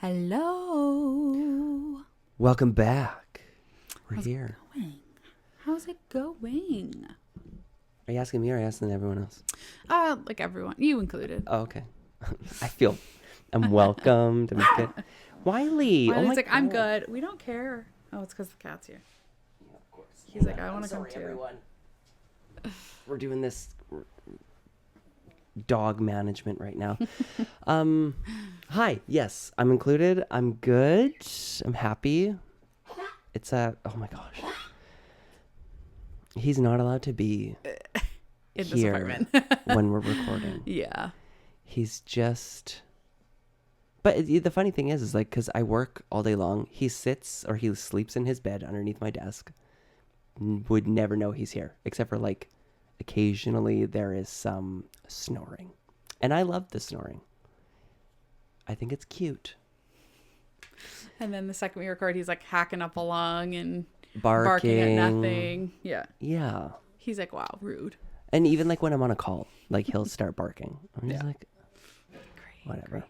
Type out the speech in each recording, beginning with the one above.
Hello. Welcome back. We're How's here. it going? How's it going? Are you asking me or are you asking everyone else? Like everyone, you included. Oh, okay. I'm welcomed. I'm good. Wiley. Wiley's oh my like, God. I'm good. We don't care. Oh, it's because the cat's here. Yeah, of course. He's like, I want to come Sorry, too. everyone. We're doing this dog management right now. Hi. Yes, I'm included. I'm good. I'm happy. It's oh my gosh. He's not allowed to be In this here apartment. when we're recording. Yeah. He's just... But the funny thing is like, because I work all day long, he sits or he sleeps in his bed underneath my desk. Would never know he's here, except for like occasionally there is some snoring. And I love the snoring. I think it's cute. And then the second we record, he's like hacking up a lung and Barking. barking at nothing. Yeah. Yeah. He's like, wow, rude. And even like when I'm on a call, like he'll start barking. I'm just like, Great, whatever.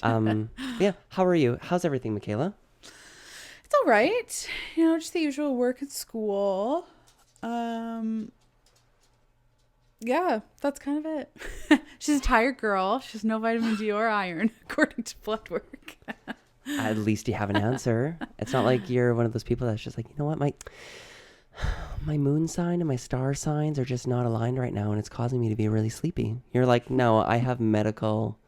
great. Yeah. How are you? How's everything, Michaela? It's all right. You know, just the usual work at school. Yeah, that's kind of it. She's a tired girl. She has no vitamin D or iron, according to blood work. At least you have an answer. It's not like you're one of those people that's just like, you know what, my moon sign and my star signs are just not aligned right now and it's causing me to be really sleepy. You're like, no, I have medical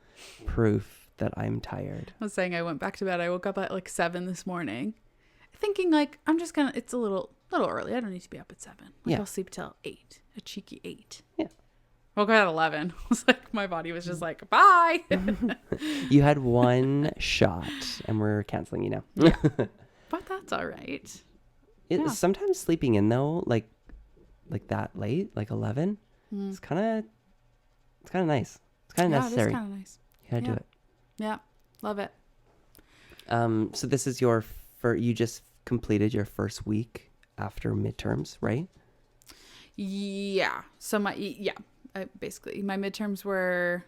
proof that I'm tired. I was saying I went back to bed. I woke up at like 7 this morning, thinking like I'm just gonna. It's a little early. I don't need to be up at 7. Like, Yeah. I'll sleep till 8. A cheeky 8. Yeah. Woke up at 11. I was like, my body was just like, bye. You had one shot and we're canceling you now. But that's all right. Yeah. Sometimes sleeping in though, like that late, like 11, it's kind of nice. It's kind of necessary. It is kind of nice. You gotta do it. Yeah, love it. So this is you just completed your first week after midterms, right? Yeah. So basically my midterms were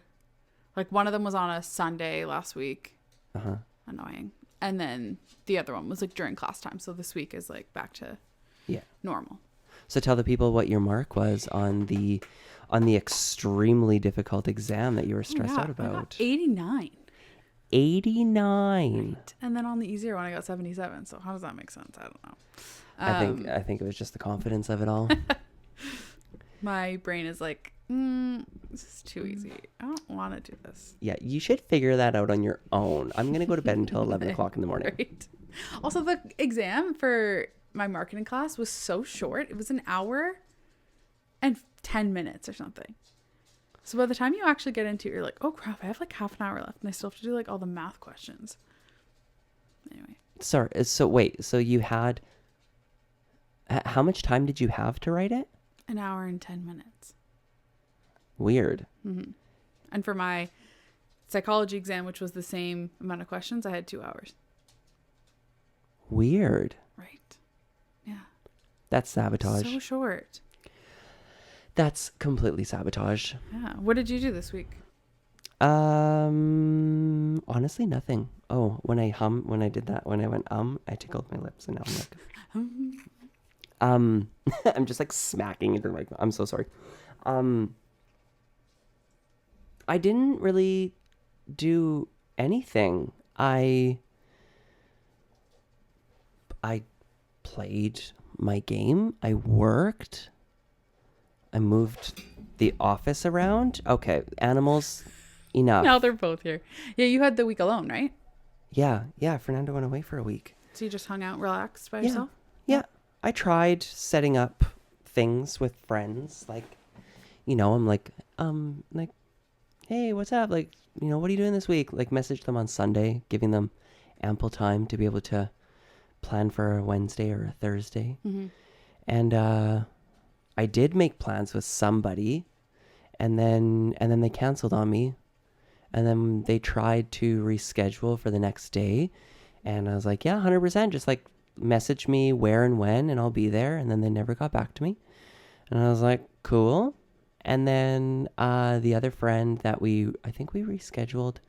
like one of them was on a Sunday last week. Uh-huh. Annoying. And then the other one was like during class time. So this week is like back to normal. So tell the people what your mark was on the extremely difficult exam that you were stressed out about. I got 89. 89. Right. And then on the easier one I got 77. So how does that make sense? I don't know. I think it was just the confidence of it all. My brain is like, this is too easy. I don't want to do this. Yeah, you should figure that out on your own. I'm going to go to bed until 11 o'clock in the morning. Right. Also, the exam for my marketing class was so short. It was an hour and 10 minutes or something. So by the time you actually get into it, you're like, oh crap, I have like half an hour left and I still have to do like all the math questions. Anyway. Sorry. So wait, so you had, how much time did you have to write it? An hour and 10 minutes. Weird. Mm-hmm. And for my psychology exam, which was the same amount of questions, I had 2 hours. Weird. Right. Yeah. That's sabotage. So short. That's completely sabotage. Yeah. What did you do this week? Honestly, nothing. Oh, when I went, I tickled my lips and now I'm like, I'm just like smacking into the mic. I'm so sorry. I didn't really do anything. I played my game. I worked. I moved the office around. Okay, animals, enough. Now they're both here. Yeah, you had the week alone, right? Yeah. Fernando went away for a week. So you just hung out, relaxed by yourself? Yeah. I tried setting up things with friends. Like, I'm like, hey, what's up? Like, what are you doing this week? Like, message them on Sunday, giving them ample time to be able to plan for a Wednesday or a Thursday. Mm-hmm. And I did make plans with somebody, and then they canceled on me. And then they tried to reschedule for the next day. And I was like, yeah, 100%. Just like message me where and when, and I'll be there. And then they never got back to me. And I was like, cool. And then the other friend that I think we rescheduled,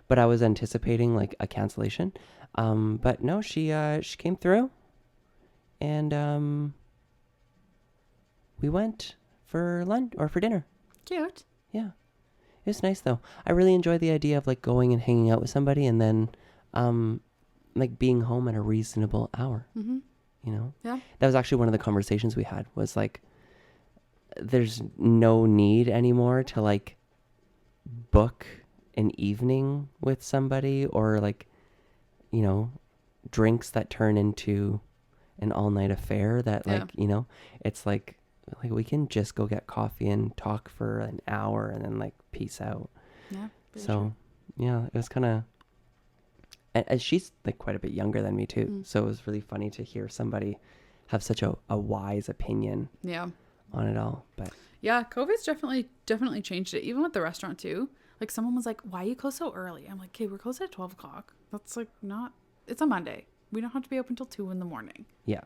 but I was anticipating like a cancellation. But no, she came through, and we went for lunch or for dinner. Cute. Yeah, it was nice though. I really enjoyed the idea of like going and hanging out with somebody, and then like being home at a reasonable hour. Mm-hmm. You know, Yeah. that was actually one of the conversations we had. Was like, there's no need anymore to like book an evening with somebody, or like, you know, drinks that turn into an all-night affair that Yeah. like, you know, it's like we can just go get coffee and talk for an hour and then like peace out. Yeah. So yeah, it was kind of, and she's like quite a bit younger than me too. So it was really funny to hear somebody have such a wise opinion Yeah. on it all. But Yeah, COVID's definitely changed it. Even with the restaurant too. Like someone was like, "Why you close so early?" I'm like, "Okay, we're closed at 12 o'clock. That's like not. It's a Monday. We don't have to be open till 2 a.m. yeah,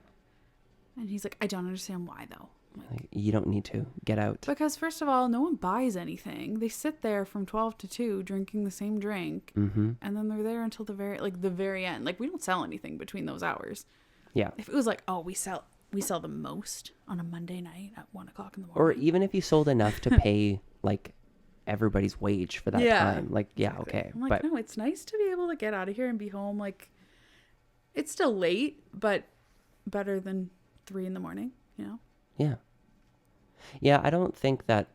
And he's like, "I don't understand why though." I'm like, you don't need to get out. because first of all, no one buys anything. They sit there from 12 to 2 drinking the same drink, Mm-hmm. and then they're there until the very end. Like we don't sell anything between those hours. Yeah. If it was like, "Oh, we sell the most on a Monday night at 1 o'clock in the Or morning." even if you sold enough to pay like everybody's wage for that Yeah, time, like yeah, exactly. okay, I'm like, but no, it's nice to be able to get out of here and be home. Like, it's still late, but better than 3 a.m. You know? yeah, I don't think that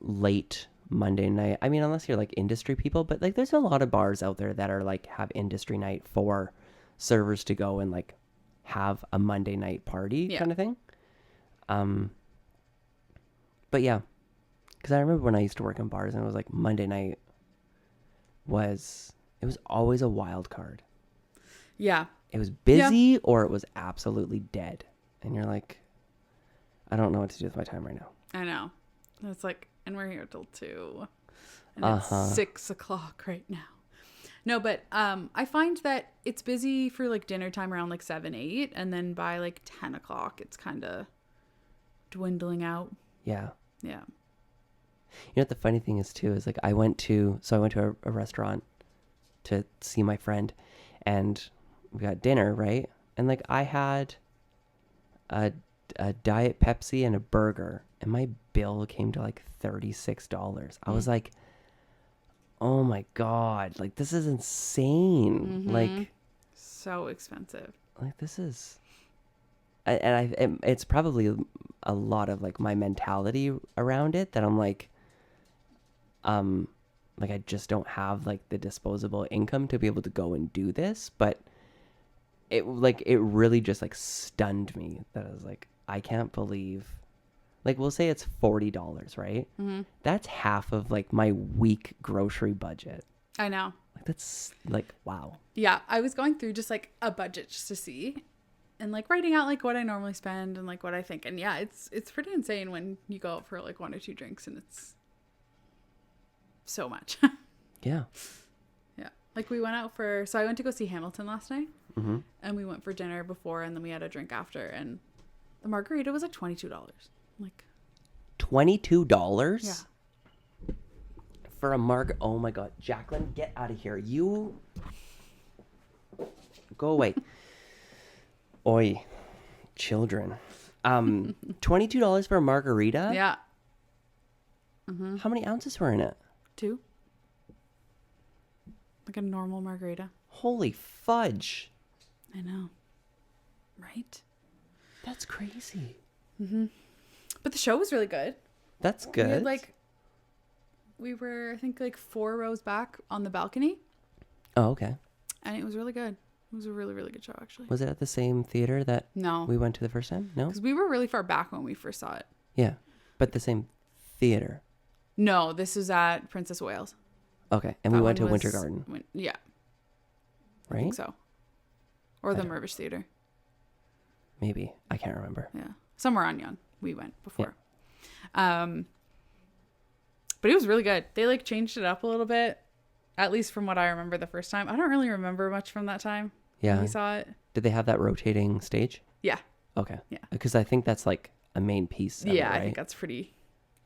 late Monday night. I mean, unless you're like industry people, but like there's a lot of bars out there that are like have industry night for servers to go and like have a Monday night party Yeah. kind of thing. But yeah, because I remember when I used to work in bars and it was like Monday night was always a wild card. Yeah, It was busy or it was absolutely dead, and you're like, I don't know what to do with my time right now. I know. And it's like, and we're here till 2, and Uh-huh. it's 6 o'clock right now. No, but I find that it's busy for like dinner time around like 7, 8, and then by like 10 o'clock, it's kind of dwindling out. Yeah. Yeah. You know what the funny thing is too is like I went to a restaurant to see my friend, and we got dinner, right? And like I had a Diet Pepsi and a burger, and my bill came to like $36. I was like, oh my God, like this is insane. Like So expensive. this is, it's probably a lot of like my mentality around it that I'm like I just don't have like the disposable income to be able to go and do this. But it really just like stunned me that I was like, I can't believe, like we'll say it's $40, right? That's half of like my week grocery budget. I know. Like that's like, wow. Yeah, I was going through just like a budget just to see, and like writing out like what I normally spend and like what I think. And yeah, it's pretty insane when you go out for like 1 or 2 drinks and it's so much. Yeah. Yeah. Like we went out so I went to go see Hamilton last night, and we went for dinner before, and then we had a drink after, and the margarita was like $22. Like $22? Yeah. For a oh my God, Jacqueline, get out of here. You go away. Oi, children. $22 for a margarita? Yeah. How many ounces were in it? 2. Like a normal margarita. Holy fudge. I know. Right? That's crazy. But the show was really good. That's We good. had, we were, I think, like 4 rows back on the balcony, Oh, okay. and it was really good. It was a really, really good show, actually. Was it at the same theater that No, we went to the first time? No? because we were really far back when we first saw it. Yeah. But the same theater. No, this was at Princess Wales. Okay. And That we went to one Winter was- Garden, Yeah, I right? think so. Or I the don't- Mirvish Theater. Maybe. I can't remember. Yeah, somewhere on Yonge we went before. But it was really good. They like changed it up a little bit, at least from what I remember the first time. I don't really remember much from that time. When Yeah. we saw it. Did they have that rotating stage? Yeah. Okay. Yeah. Because I think that's like a main piece of it, Yeah, right? I think that's pretty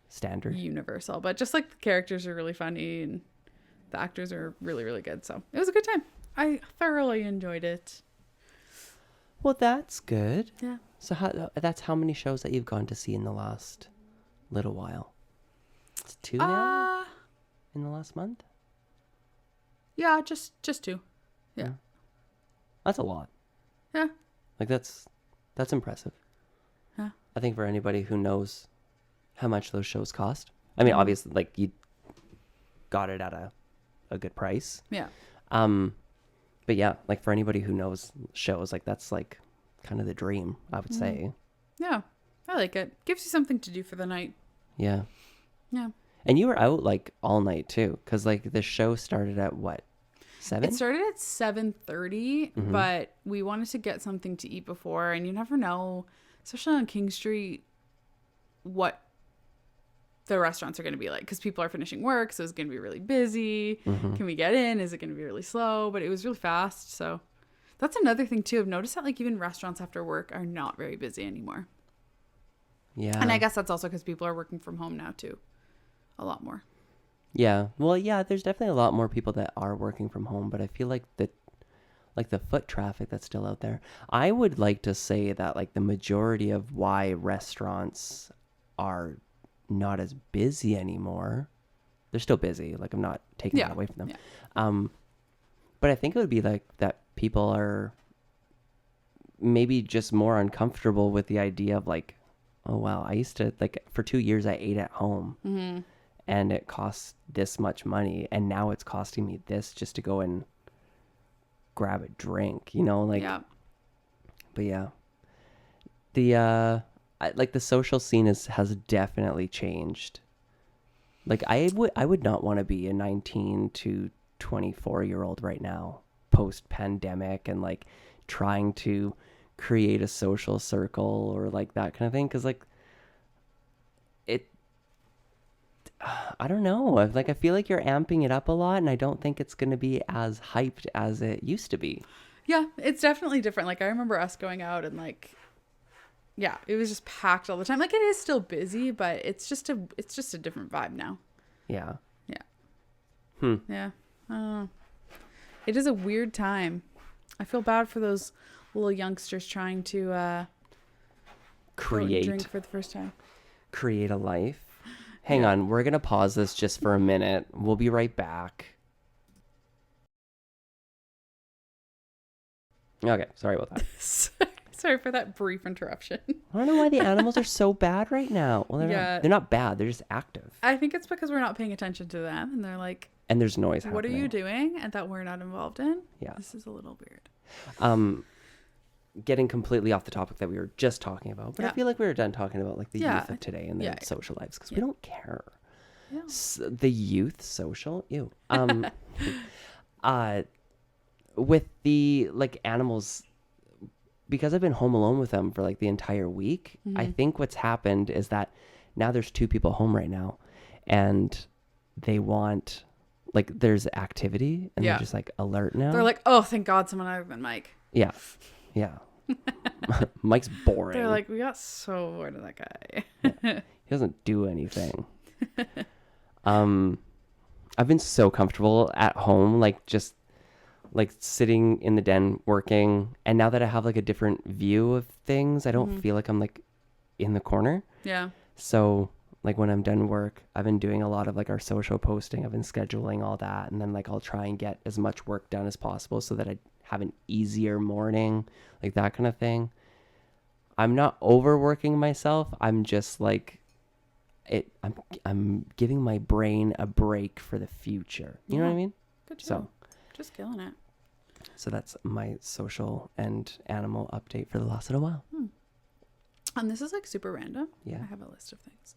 Standard. universal. But just like the characters are really funny, and The actors are really, really good. So it was a good time. I thoroughly enjoyed it. Well, that's good. Yeah. So that's how many shows that you've gone to see in the last little while? It's 2 now in the last month? Yeah, just 2. Yeah. That's a lot. Yeah. Like that's impressive. Yeah. I think for anybody who knows how much those shows cost. I mean, obviously, like you got it at a good price. Yeah. But yeah, like for anybody who knows shows, like that's like kind of the dream, I would say. Yeah. I like it. Gives you something to do for the night. Yeah. Yeah. And you were out like all night too, because like the show started at what, 7? It started at 7:30, but we wanted to get something to eat before, and you never know, especially on King Street, what the restaurants are going to be like, because people are finishing work, so it's going to be really busy. Can we get in? Is it going to be really slow? But it was really fast, so that's another thing too. I've noticed that like even restaurants after work are not very busy anymore. Yeah. And I guess that's also because people are working from home now too, a lot more. Yeah. Well, yeah, there's definitely a lot more people that are working from home, but I feel like the foot traffic that's still out there. I would like to say that like the majority of why restaurants are not as busy anymore. They're still busy. Like I'm not taking that away from them. Yeah. But I think it would be like that people are maybe just more uncomfortable with the idea of like, oh wow, I used to like for 2 years I ate at home. And it costs this much money, and now it's costing me this just to go and grab a drink, you know, like. Yeah. But yeah, like the social scene has definitely changed. Like I would not want to be a 19 to 24-year-old right now, post pandemic, and like trying to create a social circle or like that kind of thing, because like I don't know. I feel like you're amping it up a lot, and I don't think it's going to be as hyped as it used to be. Yeah, it's definitely different. Like I remember us going out and like, yeah, it was just packed all the time. Like it is still busy, but it's just a different vibe now. Yeah. Yeah. Yeah. I don't know. It is a weird time. I feel bad for those little youngsters trying to drink for the first time. Create a life. Hang on, we're going to pause this just for a minute. We'll be right back. Okay, sorry about that. Sorry for that brief interruption. I don't know why the animals are so bad right now. Well, they're not bad. They're just active. I think it's because we're not paying attention to them, and they're like, and there's noise happening. What are you doing? And that we're not involved in? Yeah. This is a little weird. Getting completely off the topic that we were just talking about, but I feel like we were done talking about like the youth of today and their social lives, because we don't care. Yeah. The youth social, ew. With the like animals, because I've been home alone with them for like the entire week. I think what's happened is that now there's 2 people home right now, and they want like there's activity, and they're just like alert now. They're like, oh, thank God, someone other than Mike. Yeah. Mike's boring. They're like, we got so bored of that guy. He doesn't do anything. I've been so comfortable at home, like just like sitting in the den working, and now that I have like a different view of things, I don't feel like I'm like in the corner. Yeah. So like when I'm done work, I've been doing a lot of like our social posting. I've been scheduling all that, and then like I'll try and get as much work done as possible so that I have an easier morning, like that kind of thing. I'm not overworking myself. I'm just like I'm giving my brain a break for the future. You know what I mean? Good job. Just killing it. So that's my social and animal update for the last little while. And this is like super random. Yeah. I have a list of things.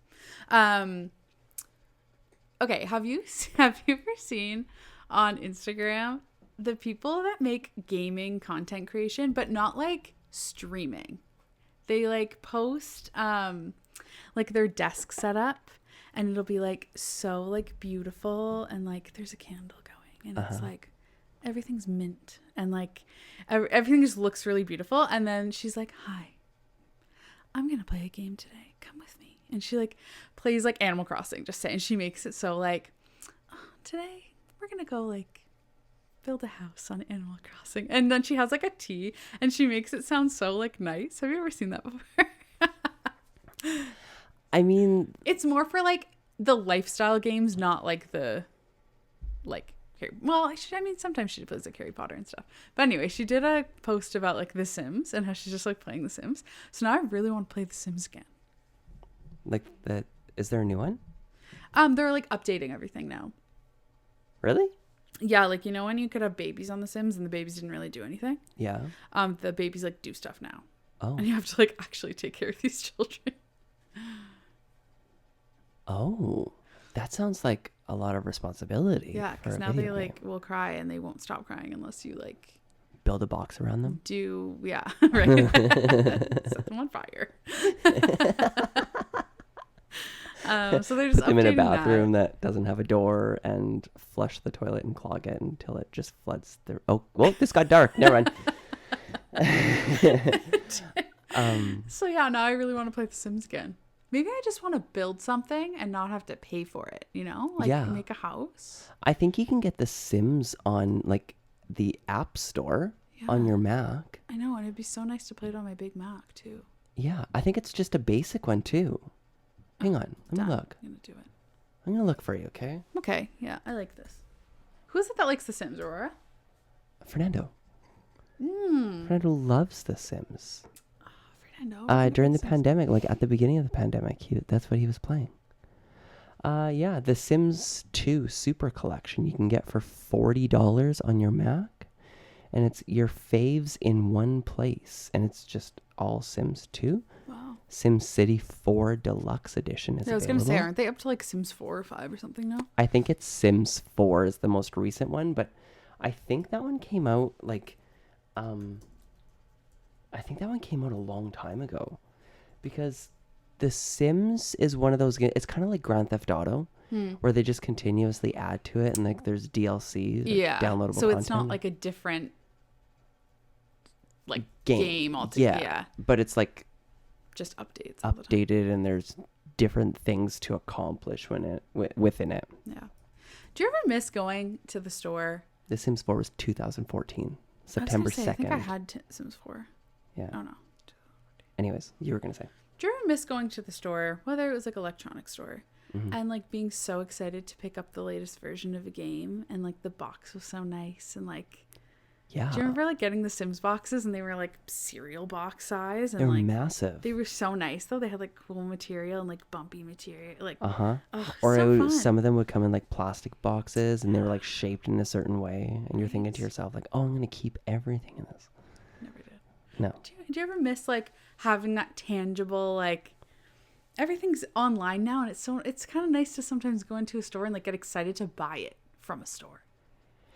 Okay, have you ever seen on Instagram the people that make gaming content creation, but not like streaming? They like post like their desk setup, and it'll be like so like beautiful, and like there's a candle going, and it's like everything's mint, and like everything just looks really beautiful. And then she's like, hi, I'm gonna play a game today, come with me. And she like plays like Animal Crossing, just saying. She makes it so like, oh, today we're going to go like build a house on Animal Crossing. And then she has like a tea and she makes it sound so like nice. Have you ever seen that before? I mean, it's more for like the lifestyle games, not like the like well, I mean, sometimes she plays like Harry Potter and stuff. But anyway, she did a post about like The Sims and how she's just like playing The Sims. So now I really want to play The Sims again. like that. Is there a new one? They're like updating everything now. Really? Yeah, like you know when you could have babies on The Sims and the babies didn't really do anything? Yeah. The babies like do stuff now. Oh. And you have to like actually take care of these children. Oh. That sounds like a lot of responthy. Yeah, because now they like will cry and they won't stop crying unless you like build a box around them. Yeah, right. Set them on fire. So they're just put them in a bathroom that doesn't have a door and flush the toilet and clog it until it just floods the. Oh, well, this got dark. Never mind. So yeah, now I really want to play The Sims again. Maybe I just want to build something and not have to pay for it, you know? Like make a house. I think you can get The Sims on like the App Store on your Mac. I know, and it'd be so nice to play it on my big Mac too. Yeah, I think it's just a basic one too. Hang on, let me look. I'm gonna do it. I'm gonna look for you, okay? Okay, yeah, I like this. Who is it that likes The Sims, Aurora? Fernando. Fernando loves The Sims. During the pandemic, like at the beginning of the pandemic, that's what he was playing. Yeah, The Sims 2 Super Collection you can get for $40 on your Mac, and it's your faves in one place, and it's just all Sims 2. Wow. Sim City 4 Deluxe Edition is I was available. gonna say, aren't they up to like Sims 4 or 5 or something now? I think it's Sims 4 is the most recent one, but I think that one came out like, I think that one came out a long time ago, because The Sims is one of those games. It's kind of like Grand Theft Auto, where they just continuously add to it, and like there's DLC, like, downloadable. So content. it's not like a different like game altogether. Yeah, but it's like just updates. Updated, and there's different things to accomplish within it. Yeah. Do you ever miss going to the store? The Sims 4 was 2014, September 2nd. I think I had Sims 4. Yeah. Oh no. Anyways, you were gonna say. Do you ever miss going to the store, whether it was like electronics store, and like being so excited to pick up the latest version of a game, and like the box was so nice, and like, yeah. Do you remember like getting the Sims boxes, and they were like cereal box size, and they're like massive. They were so nice though. They had like cool material and like bumpy material, like or so some of them would come in like plastic boxes, and they were like shaped in a certain way, and you're thinking to yourself like, oh, I'm gonna keep everything in this. Never did. No. Do you ever miss like having that tangible, like everything's online now, and it's kind of nice to sometimes go into a store and like get excited to buy it from a store,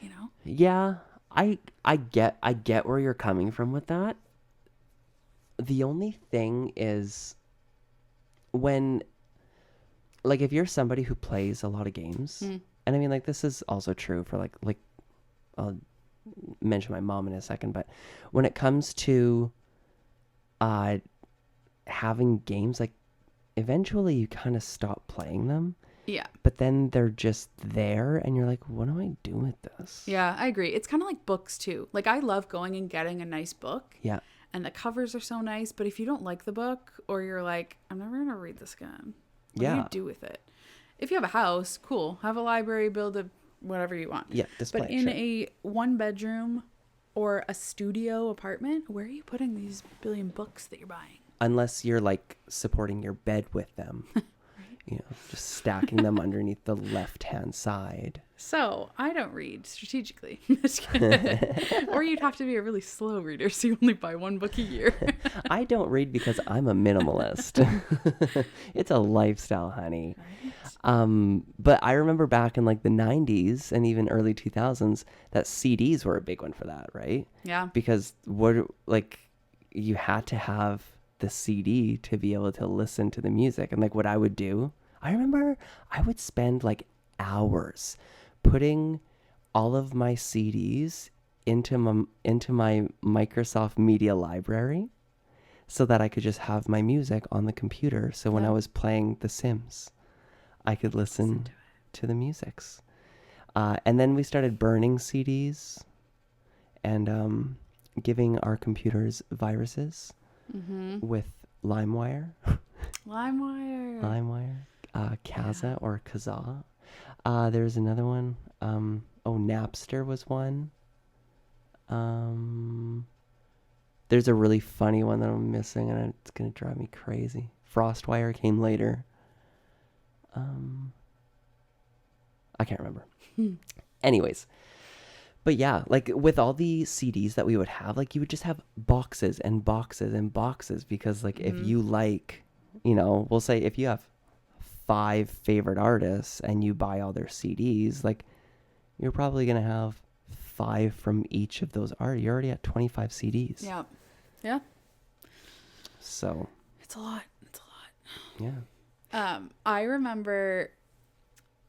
you know? Yeah, I get where you're coming from with that. The only thing is when, like, if you're somebody who plays a lot of games, and I mean, like, this is also true for like I'll mention my mom in a second, but when it comes to having games, like eventually you kind of stop playing them. Yeah. But then they're just there, and you're like, what do I do with this? Yeah, I agree. It's kind of like books too. Like I love going and getting a nice book. Yeah. And the covers are so nice, but if you don't like the book, or you're like, I'm never gonna read this again, what do you do with it? If you have a house, cool. Have a library, build a whatever you want. Yeah, display. But in a 1-bedroom or a studio apartment, where are you putting these billion books that you're buying? Unless you're like supporting your bed with them. Right. You know, just stacking them underneath the left-hand side. So I don't read strategically. Or you'd have to be a really slow reader, so you only buy one book a year. I don't read because I'm a minimalist. It's a lifestyle, honey. Right. But I remember back in like the 90s and even early 2000s that CDs were a big one for that, right? Yeah. Because you had to have the CD to be able to listen to the music. And like what I would do, I remember I would spend like hours putting all of my CDs into my Microsoft Media Library so that I could just have my music on the computer. So when I was playing The Sims, I could listen to the musics. And then we started burning CDs and giving our computers viruses with LimeWire. LimeWire. Kaza or Kazaa. There's another one. Napster was one. There's a really funny one that I'm missing, and it's gonna drive me crazy. FrostWire came later. I can't remember. Anyways, but yeah, like with all the CDs that we would have, like you would just have boxes and boxes and boxes, because like if you like, we'll say if you have 5 favorite artists and you buy all their CDs, like you're probably gonna have 5 from each of those artists. You're already at 25 CDs. Yeah. So It's a lot. yeah. I remember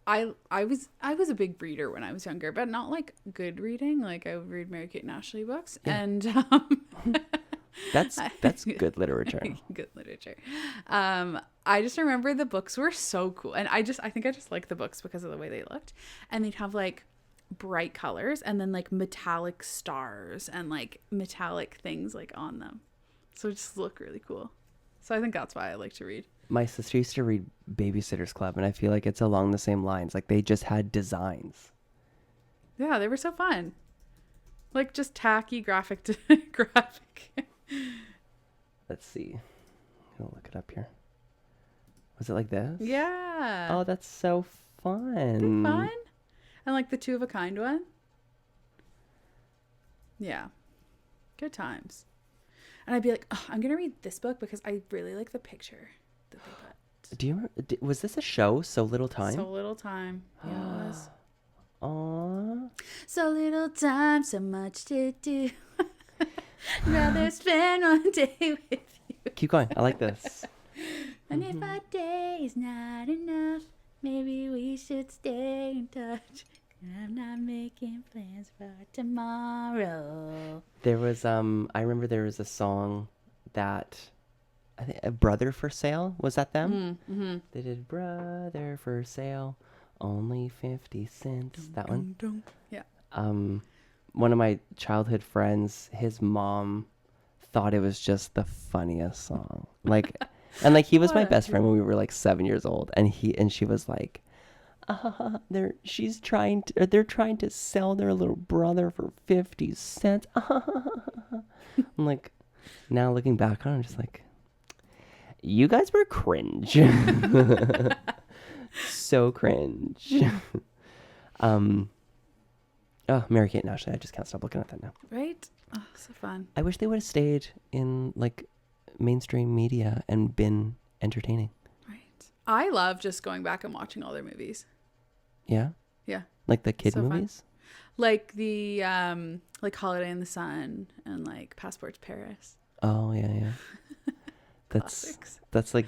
I was a big reader when I was younger, but not like good reading. Like I would read Mary-Kate and Ashley books, and that's good literature. Good literature. I just remember the books were so cool, and I think I just liked the books because of the way they looked, and they'd have like bright colors and then like metallic stars and like metallic things like on them, so it just looked really cool. So I think that's why I like to read. My sister used to read Babysitter's Club, and I feel like it's along the same lines. Like they just had designs. Yeah, they were so fun. Like just tacky graphic. Let's see. I'll look it up here. Was it like this? Yeah. Oh, that's so fun. Isn't it fun? And like the 2 of a kind one. Yeah. Good times. And I'd be like, oh, I'm going to read this book because I really like the picture that they put. Do you remember, was this a show, So Little Time? So Little Time. Yeah, it was. Aww. So little time, so much to do. Rather spend one day with you. Keep going. I like this. And if our day is not enough, maybe we should stay in touch. I'm not making plans for tomorrow. There was I remember there was a song that I think Brother for Sale, was that them? Mm-hmm. They did Brother for Sale, only 50 cents. That one. Yeah. One of my childhood friends, his mom thought it was just the funniest song. Like and like he was my best friend when we were like 7 years old, and she was like, they're trying to sell their little brother for 50 cents. I'm like, now looking back on it, I'm just like, you guys were cringe. So cringe. Mary-Kate and Ashley, I just can't stop looking at that now. Right? Oh, so fun. I wish they would have stayed in like mainstream media and been entertaining. Right. I love just going back and watching all their movies. Yeah? Yeah. Like the kid So fun. movies? Like the like Holiday in the Sun and like Passport to Paris. Oh, yeah. Classics. That's like,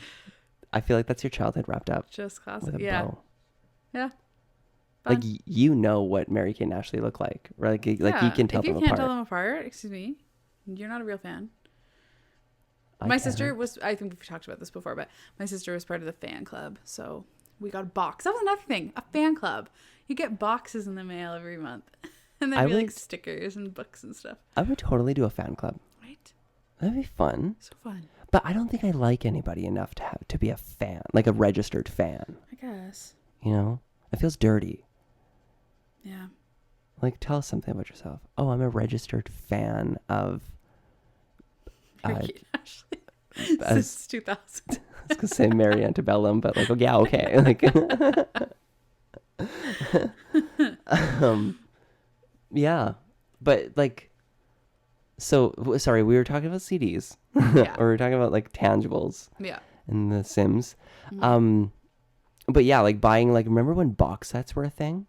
I feel like that's your childhood wrapped up Just classic. with a Yeah. bow. Yeah. Like Fun. you know what Mary-Kate and Ashley look like, right? Like you can tell them apart. If you can't tell them apart, excuse me, you're not a real fan. My sister was, I think we've talked about this before, but my sister was part of the fan club. So we got a box. That was another thing, a fan club. You get boxes in the mail every month. And then like stickers and books and stuff. I would totally do a fan club. Right? That'd be fun. So fun. But I don't think I like anybody enough to be a fan, like a registered fan. I guess. You know? It feels dirty. Yeah. Like, tell us something about yourself. Oh, I'm a registered fan of... Ashley. Since 2000. I was going to say Mary Antebellum, but like, oh, yeah, okay. Like, yeah. But like, so, sorry, we were talking about CDs. Yeah. Or we were talking about like tangibles. Yeah. And The Sims. Mm-hmm. But yeah, like buying, like, remember when box sets were a thing?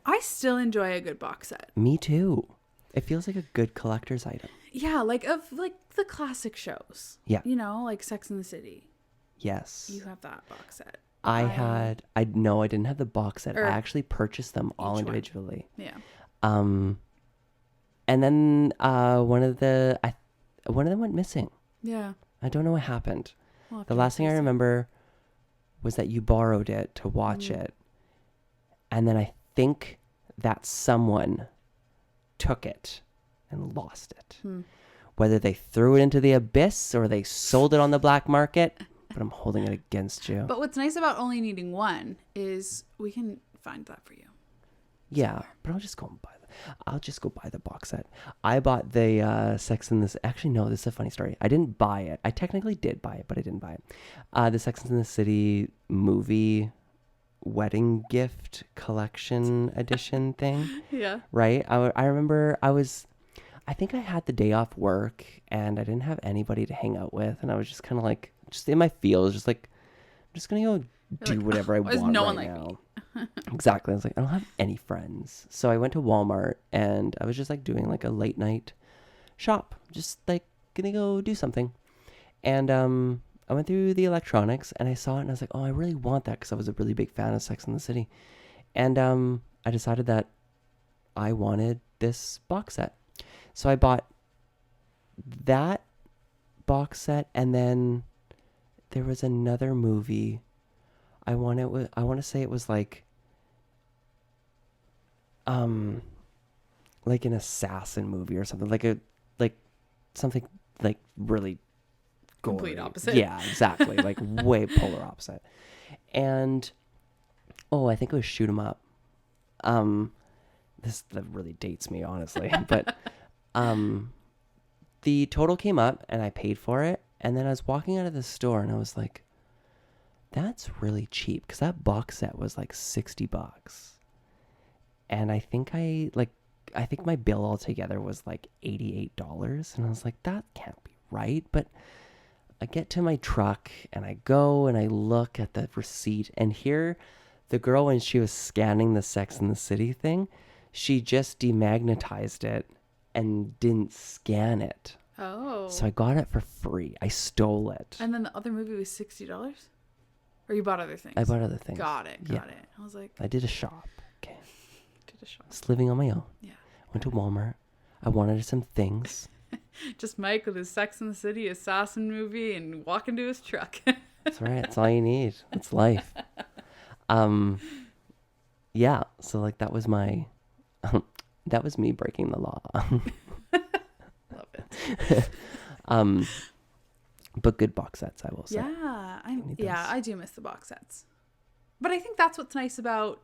I still enjoy a good box set. Me too. It feels like a good collector's item. Yeah, like of like the classic shows. Yeah. You know, like Sex and the City. Yes. You have that box set. I didn't have the box set. I actually purchased them all individually. One. Yeah. And then one of them went missing. Yeah. I don't know what happened. The last thing I remember was that you borrowed it to watch it. And then I think that someone took it and lost it. Whether they threw it into the abyss or they sold it on the black market, but I'm holding it against you. But what's nice about only needing one is we can find that for you. Yeah, somewhere. but I'll just go buy the box set. I bought the Sex and the... Actually, no, this is a funny story. I didn't buy it. I technically did buy it, but I didn't buy it. The Sex and the City movie wedding gift collection edition thing. Yeah. Right? I remember I think I had the day off work and I didn't have anybody to hang out with. And I was just kind of like, just in my feels, just like, I'm just going to go do whatever I want no right one like now. me? Exactly. I was like, I don't have any friends. So I went to Walmart and I was just like doing like a late night shop, just like gonna go do something. And I went through the electronics and I saw it and I was like, oh, I really want that because I was a really big fan of Sex and the City. And I decided that I wanted this box set. So I bought that box set, and then there was another movie. I want to say it was like an assassin movie or something, like something like really gory. Complete opposite. Yeah, exactly. Like way polar opposite. And I think it was Shoot 'Em Up. That really dates me, honestly. But the total came up and I paid for it, and then I was walking out of the store and I was like, that's really cheap, because that box set was like $60. And I think my bill altogether was like $88. And I was like, that can't be right. But I get to my truck and I go and I look at the receipt, and here the girl, when she was scanning the Sex and the City thing, she just demagnetized it and didn't scan it. Oh. So I got it for free. I stole it. And then the other movie was $60? Or you bought other things? I bought other things. Got it. I was like... I did a shop. Okay. Did a shop. I was living on my own. Yeah. Went to Walmart. I wanted some things. Just Mike with his Sex and the City assassin movie and walk into his truck. That's right. That's all you need. That's life. Yeah. So like that was that was me breaking the law. Love it. But good box sets, I will say. Yeah, I do miss the box sets. But I think that's what's nice about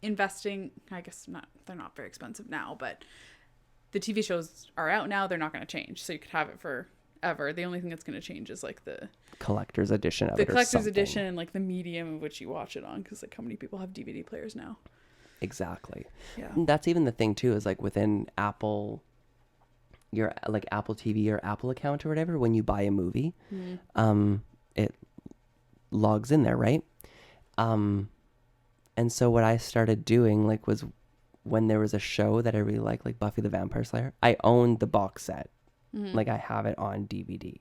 investing. I guess they're not very expensive now, but the TV shows are out now. They're not going to change. So you could have it forever. The only thing that's going to change is like the collector's edition of it. The collector's edition and like the medium of which you watch it on, because like how many people have DVD players now? Exactly. Yeah. And that's even the thing too, is like within Apple, your like Apple TV or Apple account or whatever, when you buy a movie, it logs in there, right? And so what I started doing like was, when there was a show that I really like Buffy the Vampire Slayer, I owned the box set. Like I have it on DVD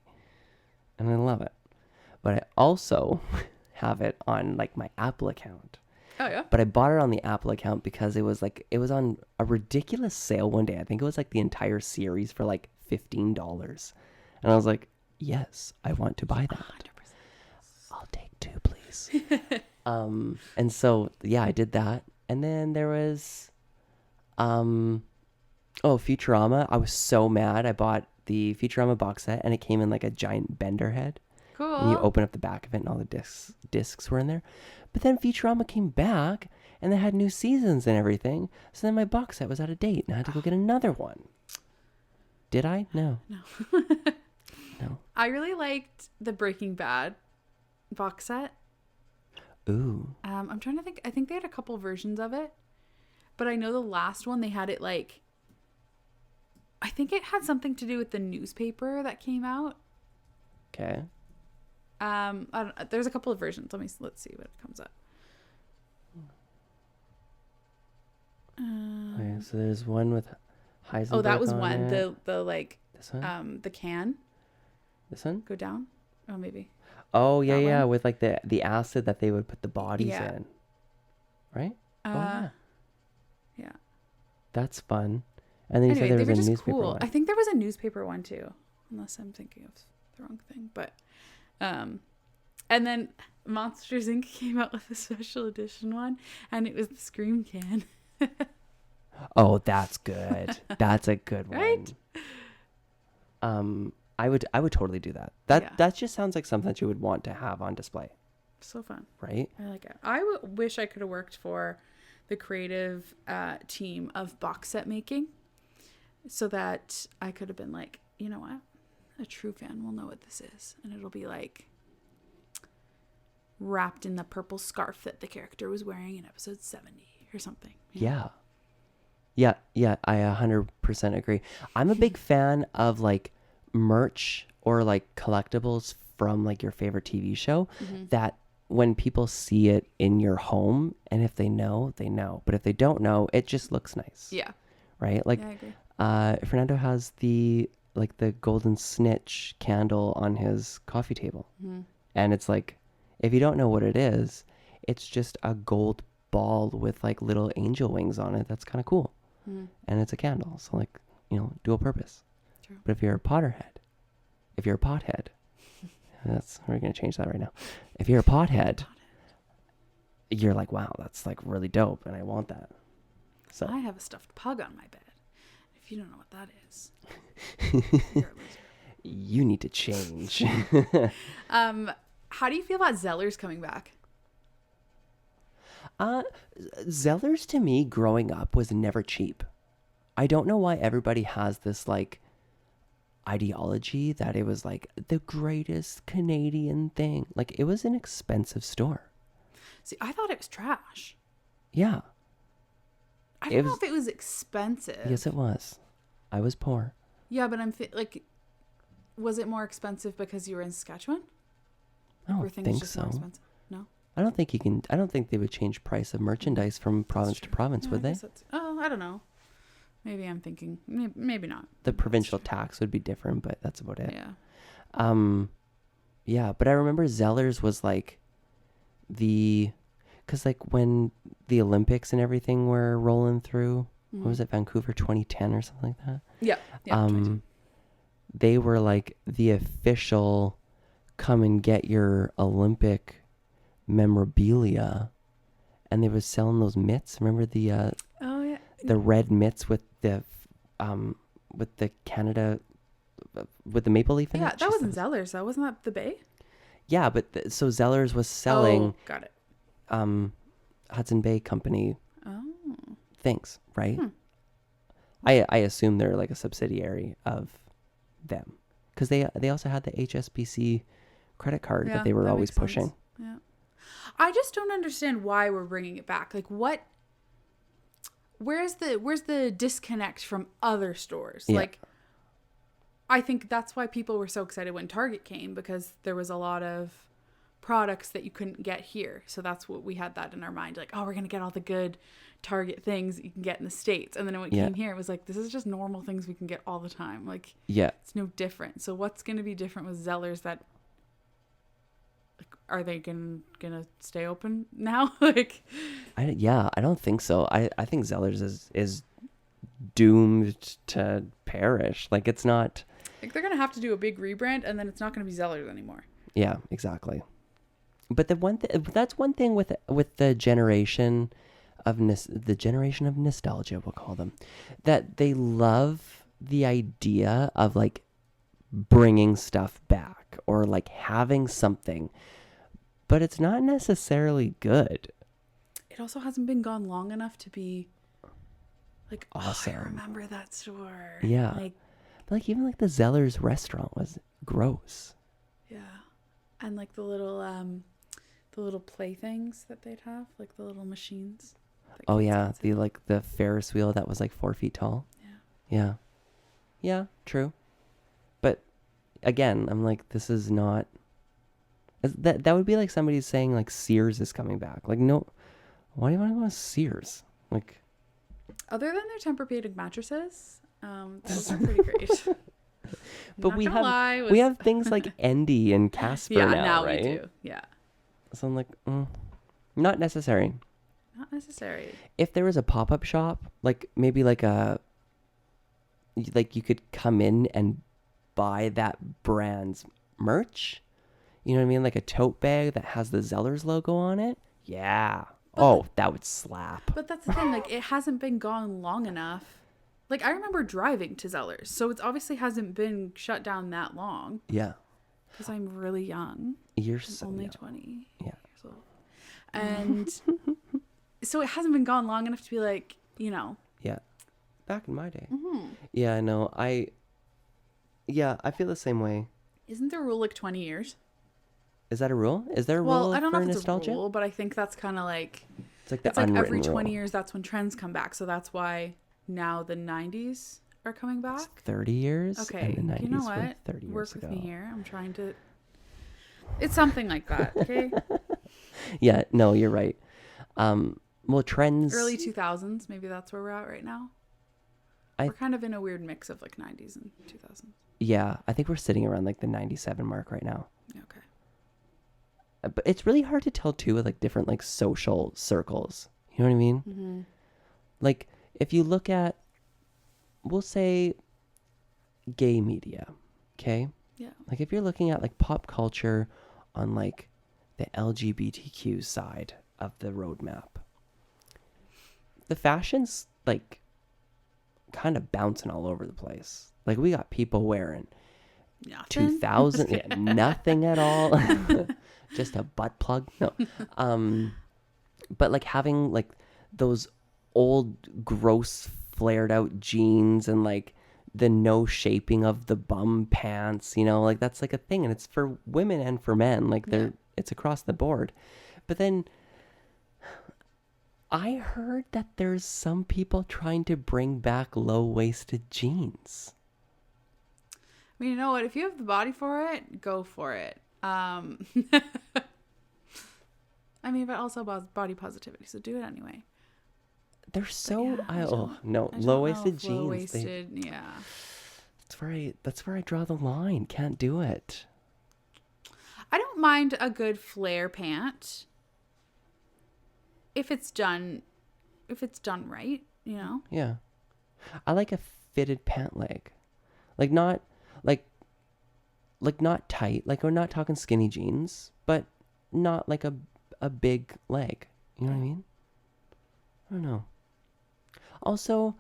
and I love it. But I also have it on like my Apple account. Oh yeah. But I bought it on the Apple account because it was on a ridiculous sale one day. I think it was like the entire series for like $15. And I was like, yes, I want to buy that. 100%. I'll take 2, please. And so, yeah, I did that. And then there was, Futurama. I was so mad. I bought the Futurama box set and it came in like a giant bender head. Cool. And you open up the back of it and all the discs were in there. But then Futurama came back and they had new seasons and everything. So then my box set was out of date and I had to go get another one. Did I? No. No. I really liked the Breaking Bad box set. Ooh. I'm trying to think. I think they had a couple versions of it. But I know the last one, they had it like... I think it had something to do with the newspaper that came out. Okay. There's a couple of versions. Let's see what comes up. Okay, so there's one with Heisenberg. Oh, that was on one. it. The like This one? the can This one? go down. Oh, maybe. Oh yeah, That yeah, one? with like the acid that they would put the bodies Yeah. in. Right? Yeah. That's fun. And then you Anyway, said they there were was a just newspaper cool. one. I think there was a newspaper one too, unless I'm thinking of the wrong thing. But, and then Monsters Inc. came out with a special edition one, and it was the Scream can. Oh, that's good. That's a good one. Right? I would totally do that. Yeah. That just sounds like something that you would want to have on display, So fun. right? I like it. I wish I could have worked for the creative team of box set making so that I could have been like, you know what? A true fan will know what this is. And it'll be like wrapped in the purple scarf that the character was wearing in episode 70 or something. Yeah. Yeah, I 100% agree. I'm a big fan of like merch or like collectibles from like your favorite TV show that when people see it in your home, and if they know, they know. But if they don't know, it just looks nice. Yeah. Right? Like, Yeah, I agree. Fernando has the golden snitch candle on his coffee table. And it's like, if you don't know what it is, it's just a gold ball with like little angel wings on it. That's kind of cool. And it's a candle. So like, dual purpose. True. But if you're a pothead, we're going to change that right now. If you're a pothead, you're like, wow, that's like really dope. And I want that. So I have a stuffed pug on my bed. If you don't know what that is, you're a loser. You need to change. How do you feel about Zellers coming back? Zellers to me growing up was never cheap. I don't know why everybody has this like ideology that it was like the greatest Canadian thing. Like it was an expensive store. See, I thought it was trash. Yeah. I don't know if it was expensive. Yes, it was. I was poor. Yeah, but like, was it more expensive because you were in Saskatchewan? I don't Were things think just more so. expensive? No. I don't think they would change price of merchandise from province to province, Yeah, would they? I don't know. Maybe I'm thinking, maybe not. The provincial tax would be different, but that's about it. Yeah. Yeah, but I remember Zellers was like because like when the Olympics and everything were rolling through, what was it, Vancouver 2010 or something like that? Yeah. Yeah. They were like the official come and get your Olympic memorabilia, and they were selling those mitts. Remember the Oh yeah. the red mitts with the Canada with the maple leaf in it? Yeah, that wasn't Zellers though. Wasn't that the Bay? Yeah, but so Zellers was selling Oh, got it. Hudson Bay Company Oh. things, right? I assume they're like a subsidiary of them because they also had the HSBC credit card that they were that always makes pushing. sense. Yeah. I just don't understand why we're bringing it back. Like what? Where's the disconnect from other stores? Yeah. Like, I think that's why people were so excited when Target came, because there was a lot of products that you couldn't get here. So that's what we had that in our mind. Like, oh, we're going to get all the good Target things that you can get in the States. And then when it came here, it was like, this is just normal things we can get all the time. Like, it's no different. So what's going to be different with Zellers that, like, are they gonna stay open now? Like, I don't think so. I think Zellers is doomed to perish. Like it's not. Like they're gonna have to do a big rebrand, and then it's not gonna be Zellers anymore. Yeah, exactly. But that's one thing with the generation of nostalgia, we'll call them, that they love the idea of like bringing stuff back or like having something, but it's not necessarily good. It also hasn't been gone long enough to be like, awesome. Oh, I remember that store. Yeah. Like even like the Zellers restaurant was gross. Yeah. And like the little playthings that they'd have, like the little machines. Oh yeah, the Ferris wheel that was like 4 feet tall. Yeah. Yeah, true. But again, I'm like, this is not. That would be like somebody saying like Sears is coming back. Like no, why do you want to go to Sears? Like, other than their Tempur-Pedic mattresses, those are pretty great. But we have things like Endy and Casper now, right? We do. Yeah. So I'm like, not necessary. Not necessary. If there was a pop-up shop, like maybe like you could come in and buy that brand's merch. You know what I mean? Like a tote bag that has the Zellers logo on it. Yeah. Oh, that would slap. But that's the thing. Like, it hasn't been gone long enough. Like, I remember driving to Zellers, so it obviously hasn't been shut down that long. Yeah. Because I'm really young. You're I'm so only young. 20 Yeah. years old. And so it hasn't been gone long enough to be like, you know. Yeah. Back in my day. Mm-hmm. Yeah, I know. Yeah, I feel the same way. Isn't there a rule like 20 years? Is that a rule? Is there a rule Well, I don't know for if it's nostalgia? a rule, but I think that's kind of like, It's like the it's like unwritten every 20 rule. years, that's when trends come back. So that's why now the 90s are coming back. It's 30 years. Okay, And the 90s you know were what? 30 years Work ago. with me here. I'm trying to. It's something like that. Okay. Yeah, no, you're right. Well, trends. Early 2000s. Maybe that's where we're at right now. We're kind of in a weird mix of like 90s and 2000s. Yeah, I think we're sitting around like the 97 mark right now. Okay. But it's really hard to tell too with like different like social circles. You know what I mean? Mm-hmm. Like if you look at, we'll say, gay media, okay? Yeah. Like if you're looking at like pop culture on like the LGBTQ side of the roadmap, the fashion's like kind of bouncing all over the place. Like we got people wearing Nothing. 2000, yeah, nothing at all. Just a butt plug. No. But like having like those old gross flared out jeans and like the no shaping of the bum pants, you know, like that's like a thing, and it's for women and for men. Like it's across the board. But then I heard that there's some people trying to bring back low-waisted jeans. I mean, you know what? If you have the body for it, go for it. I mean, but also body positivity, so do it anyway. They're so yeah, low-waisted jeans. Low-waisted, yeah. That's where I draw the line. Can't do it. I don't mind a good flare pant if it's done right, you know. Yeah. I like a fitted pant leg. Like not not tight. Like we're not talking skinny jeans, but not like a big leg. You know what I mean? I don't know. Also,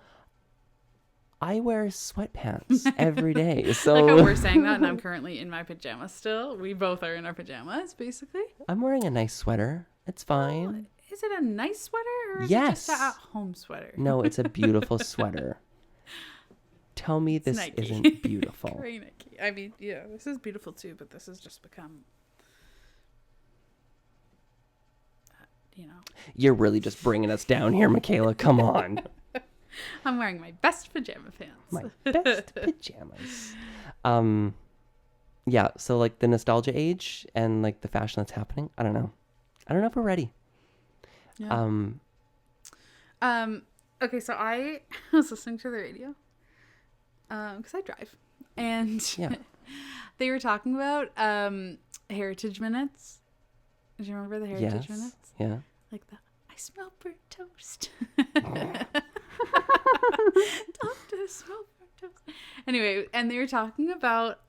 I wear sweatpants every day. So Like how we're saying that, and I'm currently in my pajamas still. We both are in our pajamas, basically. I'm wearing a nice sweater. It's fine. Is it a nice sweater or is Yes. it just an at-home sweater? No, it's a beautiful sweater. Tell me this Nike. isn't beautiful. Very Nike. I mean, yeah, this is beautiful too, but this has just become, you know. You're really just bringing us down here, Michaela. Come on. I'm wearing my best pajama pants. My best pajamas. Yeah, so like the nostalgia age and like the fashion that's happening, I don't know if we're ready. Yeah. Okay, so I was listening to the radio because I drive, and Yeah. they were talking about heritage minutes. Do you remember the heritage minutes? Yeah. Like the I smell burnt toast. Doctor, smell burnt toast. Anyway, and they were talking about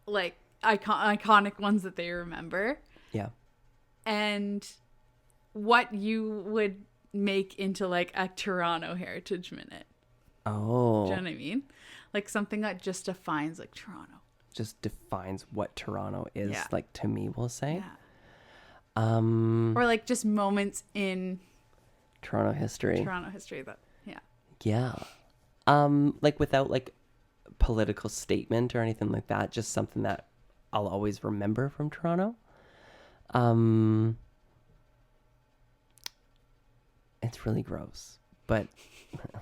like iconic ones that they remember. Yeah. And what you would make into like a Toronto heritage minute. Oh. Do you know what I mean? Like something that just defines like Toronto. Just defines what Toronto is, Yeah. like to me, we'll say. Yeah. Or like just moments in Toronto history. that Yeah. Like without like political statement or anything like that, just something that I'll always remember from Toronto. It's really gross, but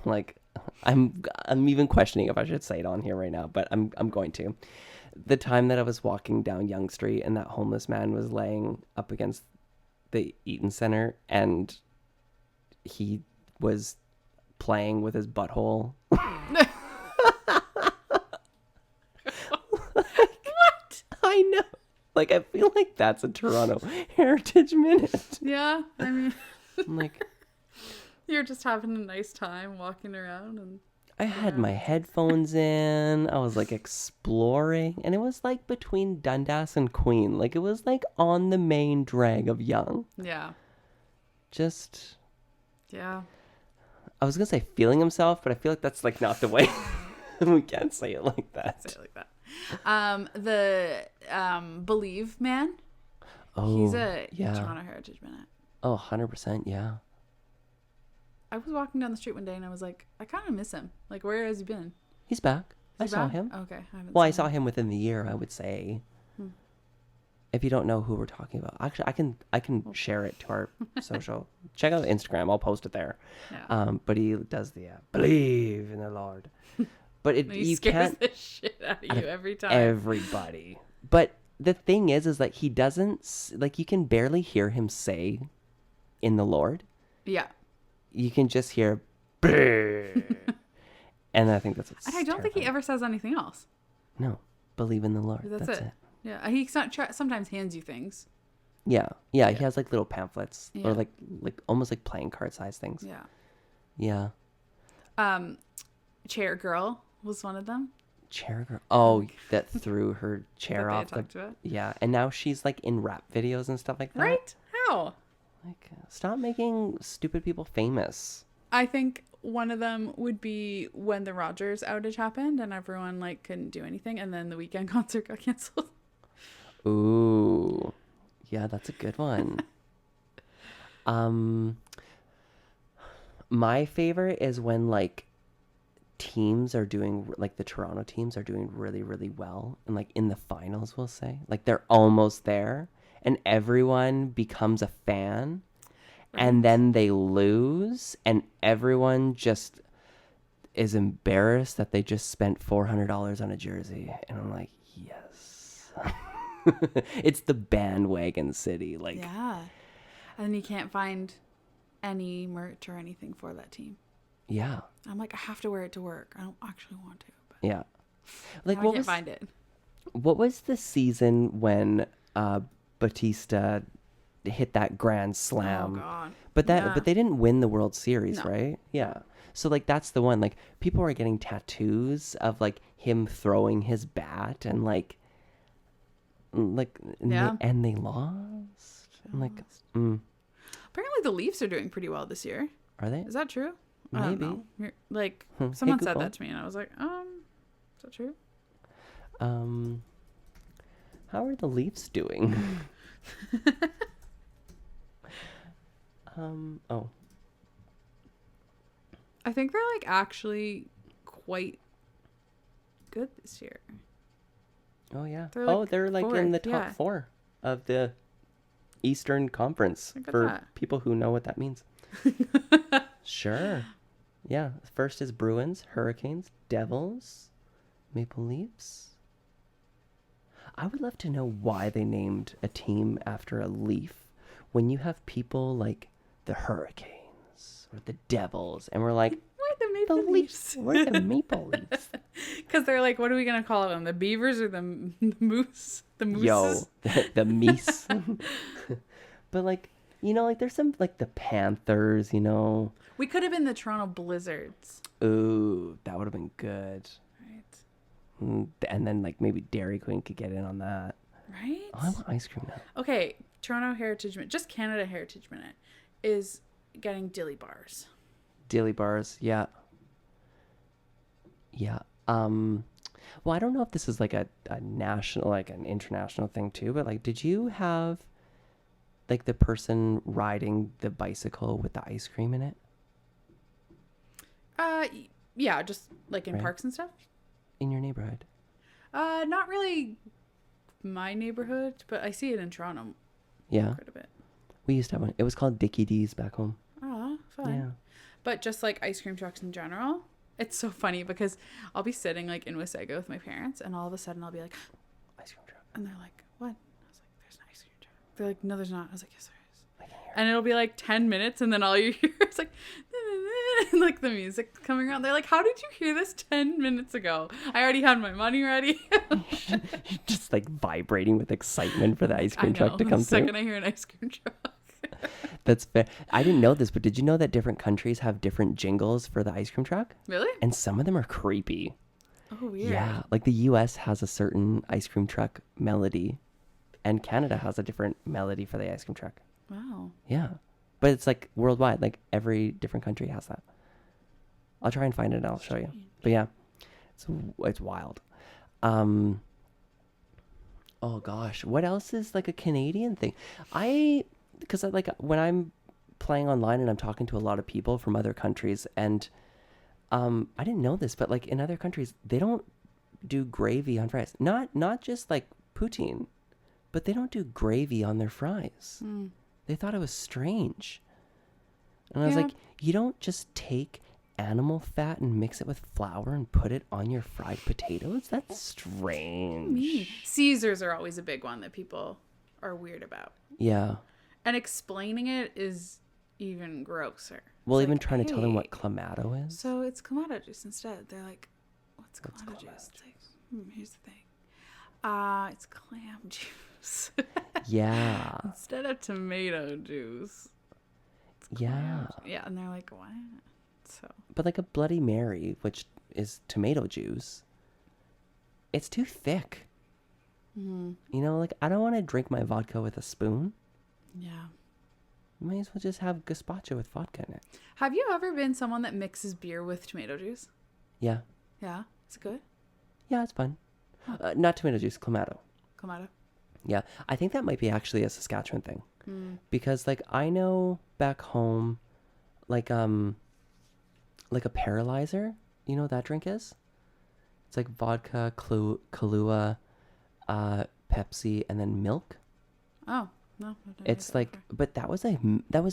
like I'm even questioning if I should say it on here right now, but I'm going to. The time that I was walking down Yonge Street and that homeless man was laying up against the Eaton Center and he was playing with his butthole. What? I know. Like, I feel like that's a Toronto Heritage Minute. Yeah, I mean, I'm like, you're just having a nice time walking around and I had my headphones in. I was like exploring, and it was like between Dundas and Queen. Like it was like on the main drag of Young. Yeah. Just, Yeah. I was gonna say feeling himself, but I feel like that's like not the way. We can't say it like that. Say it like that. The Believe man. Oh, He's a yeah. Toronto Heritage Minute. Oh, 100%, yeah. I was walking down the street one day and I was like, I kind of miss him. Like, where has he been? He's back. I Is he saw back? him. Okay. Well, I saw him within the year, I would say. If you don't know who we're talking about, actually, I can share it to our social. Check out Instagram. I'll post it there. Yeah. But he does the believe in the Lord. But He you scares can't the shit out of you every time. everybody. But the thing is like he doesn't like you can barely hear him say in the Lord. Yeah. You can just hear, and I think that's what's And I don't think he terrifying. ever says anything else. No, believe in the Lord. That's it. Yeah. He sometimes hands you things. Yeah. He has like little pamphlets Yeah. or like almost like playing card size things. Yeah. Yeah. Chair girl was one of them. Chair girl. Oh, that threw her chair That they off. talked about. Yeah, and now she's like in rap videos and stuff like that. Right? How? Like, stop making stupid people famous. I think one of them would be when the Rogers outage happened and everyone like couldn't do anything, and then the weekend concert got canceled. Ooh, yeah, that's a good one. My favorite is when like teams are doing like the Toronto teams are doing really, really well, and like in the finals, we'll say like they're almost there, and everyone becomes a fan, and then they lose, and everyone just is embarrassed that they just spent $400 on a jersey, and I'm like, yes. It's the bandwagon city, like Yeah. And then you can't find any merch or anything for that team. yeah, I'm like, I have to wear it to work. I don't actually want to, but yeah. Like I can't find it. what was the season when Batista hit that grand slam? Oh God. But Yeah. but they didn't win the World Series, No. right? Yeah. So like that's the one. Like people are getting tattoos of like him throwing his bat and Yeah. and they lost. I'm like, Apparently the Leafs are doing pretty well this year. are they? Is that true? I Maybe. don't know. Like Hey, someone said Google. that to me and I was like, is that true? How are the Leafs doing? Oh, I think they're like actually quite good this year. oh yeah. They're like they're in the fourth, top yeah. 4 of the Eastern Conference Look at for that. people who know what that means. Sure. Yeah. First is Bruins, Hurricanes, Devils, Maple Leafs. I would love to know why they named a team after a leaf when you have people like the Hurricanes or the Devils, and we're like, We're the the Maple Leafs. Leafs. We're the Maple Leafs. Because they're like, what are we going to call them? The Beavers or the Moose? The Mooses? Yo, the Meese. But like, like there's some like the Panthers, We could have been the Toronto Blizzards. Ooh, that would have been good. Right. And then like maybe Dairy Queen could get in on that. Right? Oh, I want ice cream now. Okay, Toronto Heritage Minute, just Canada Heritage Minute, is getting dilly bars. Dilly bars, yeah. Yeah. Well, I don't know if this is like a national, like an international thing too, but like, did you have like the person riding the bicycle with the ice cream in it? Yeah, just like in Right. parks and stuff. In your neighborhood? Not really my neighborhood, but I see it in Toronto Yeah. quite a bit. We used to have one. It was called Dickie D's back home. Oh, fun. Yeah. But just like ice cream trucks in general, it's so funny because I'll be sitting like in Wasaga with my parents, and all of a sudden I'll be like, Ice cream truck. and they're like, what? I was like, there's an ice cream truck. They're like, no, there's not. I was like, yes, there is. I can hear And it'll be like 10 minutes, and then all you hear is like, and like the music coming around. They're like, how did you hear this 10 minutes ago? I already had my money ready. Just like vibrating with excitement for the ice I cream know. truck to come the through. second I hear an ice cream truck. That's fair. I didn't know this, but did you know that different countries have different jingles for the ice cream truck? Really? And some of them are creepy. Oh, weird. Yeah, like the US has a certain ice cream truck melody, and Canada has a different melody for the ice cream truck. Wow. Yeah. But it's like worldwide, like every different country has that. I'll try and find it and I'll show you. But yeah, it's wild. Oh gosh, what else is like a Canadian thing? Because like when I'm playing online and I'm talking to a lot of people from other countries, and I didn't know this, but like in other countries they don't do gravy on fries. Not just like poutine, but they don't do gravy on their fries. They thought it was strange. And I was like, you don't just take animal fat and mix it with flour and put it on your fried potatoes? That's strange. Caesars are always a big one that people are weird about. Yeah. And explaining it is even grosser. Well, It's even like, trying to tell them hey, what clamato is. So it's clamato juice instead. They're like, what's clamato juice? It's like, here's the thing. It's clam juice. Yeah. Instead of tomato juice. Yeah. Yeah, and they're like, what? So. But like a Bloody Mary, which is tomato juice, it's too thick. You know, like I don't want to drink my vodka with a spoon. Yeah. You might as well just have gazpacho with vodka in it. Have you ever been someone that mixes beer with tomato juice? Yeah. Yeah. Is it good? Yeah, it's fun. Not tomato juice, clamato. Clamato. Yeah, I think that might be actually a Saskatchewan thing. Because like I know back home, like a paralyzer, you know what that drink is? It's like vodka, Kahlua, Pepsi, and then milk. Oh, no. It's like, but that was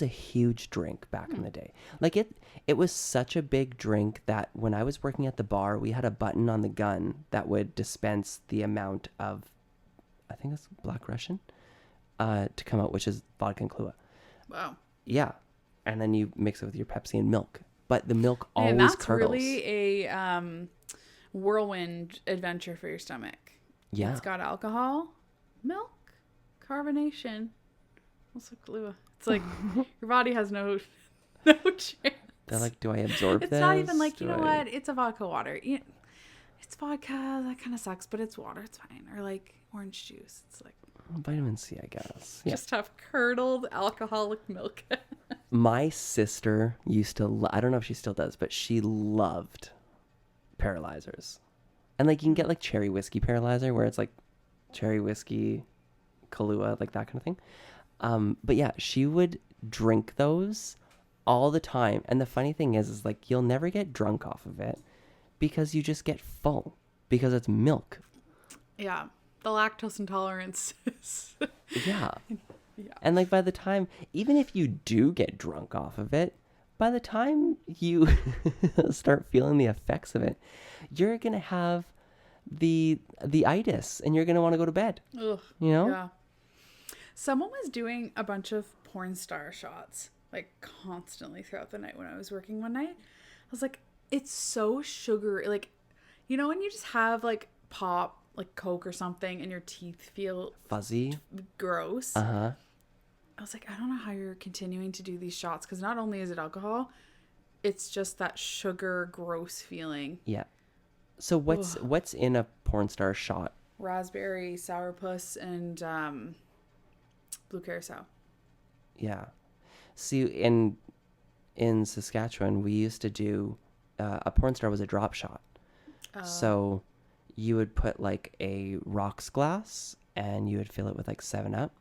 a huge drink back in the day. Like it was such a big drink that when I was working at the bar, we had a button on the gun that would dispense the amount of, I think it's Black Russian, to come out, which is vodka and Kahlua. Wow. Yeah, and then you mix it with your Pepsi and milk, but the milk always and that's curdles. really a whirlwind adventure for your stomach. Yeah, It's got alcohol, milk, carbonation, also Kahlua. It's like your body has no chance. they're like, do I absorb It's this? not even like, you Do know I- what? It's a vodka water. It's vodka. That kind of sucks, but it's water. It's fine. Or like orange juice. It's like Vitamin C, I guess. Yeah. just have curdled alcoholic milk. My sister used to, I don't know if she still does, but she loved paralyzers. And like you can get like cherry whiskey paralyzer where it's like cherry whiskey, Kahlua, like that kind of thing. But yeah, she would drink those all the time. And the funny thing is like you'll never get drunk off of it because you just get full because it's milk. Yeah. The lactose intolerance is... Yeah. Yeah. And like by the time, even if you do get drunk off of it, by the time you start feeling the effects of it, you're going to have the itis and you're going to want to go to bed. Ugh. You know? Yeah. Someone was doing a bunch of porn star shots like constantly throughout the night when I was working one night. I was like, it's so sugary. Like, you know, when you just have like pop, like Coke or something, and your teeth feel Fuzzy. gross. Uh-huh. I was like, I don't know how you're continuing to do these shots because not only is it alcohol, it's just that sugar gross feeling. Yeah. So what's in a porn star shot? Raspberry, sourpuss, and blue curacao. Yeah. See, in Saskatchewan, we used to do a porn star was a drop shot. So you would put like a rocks glass and you would fill it with like 7-Up,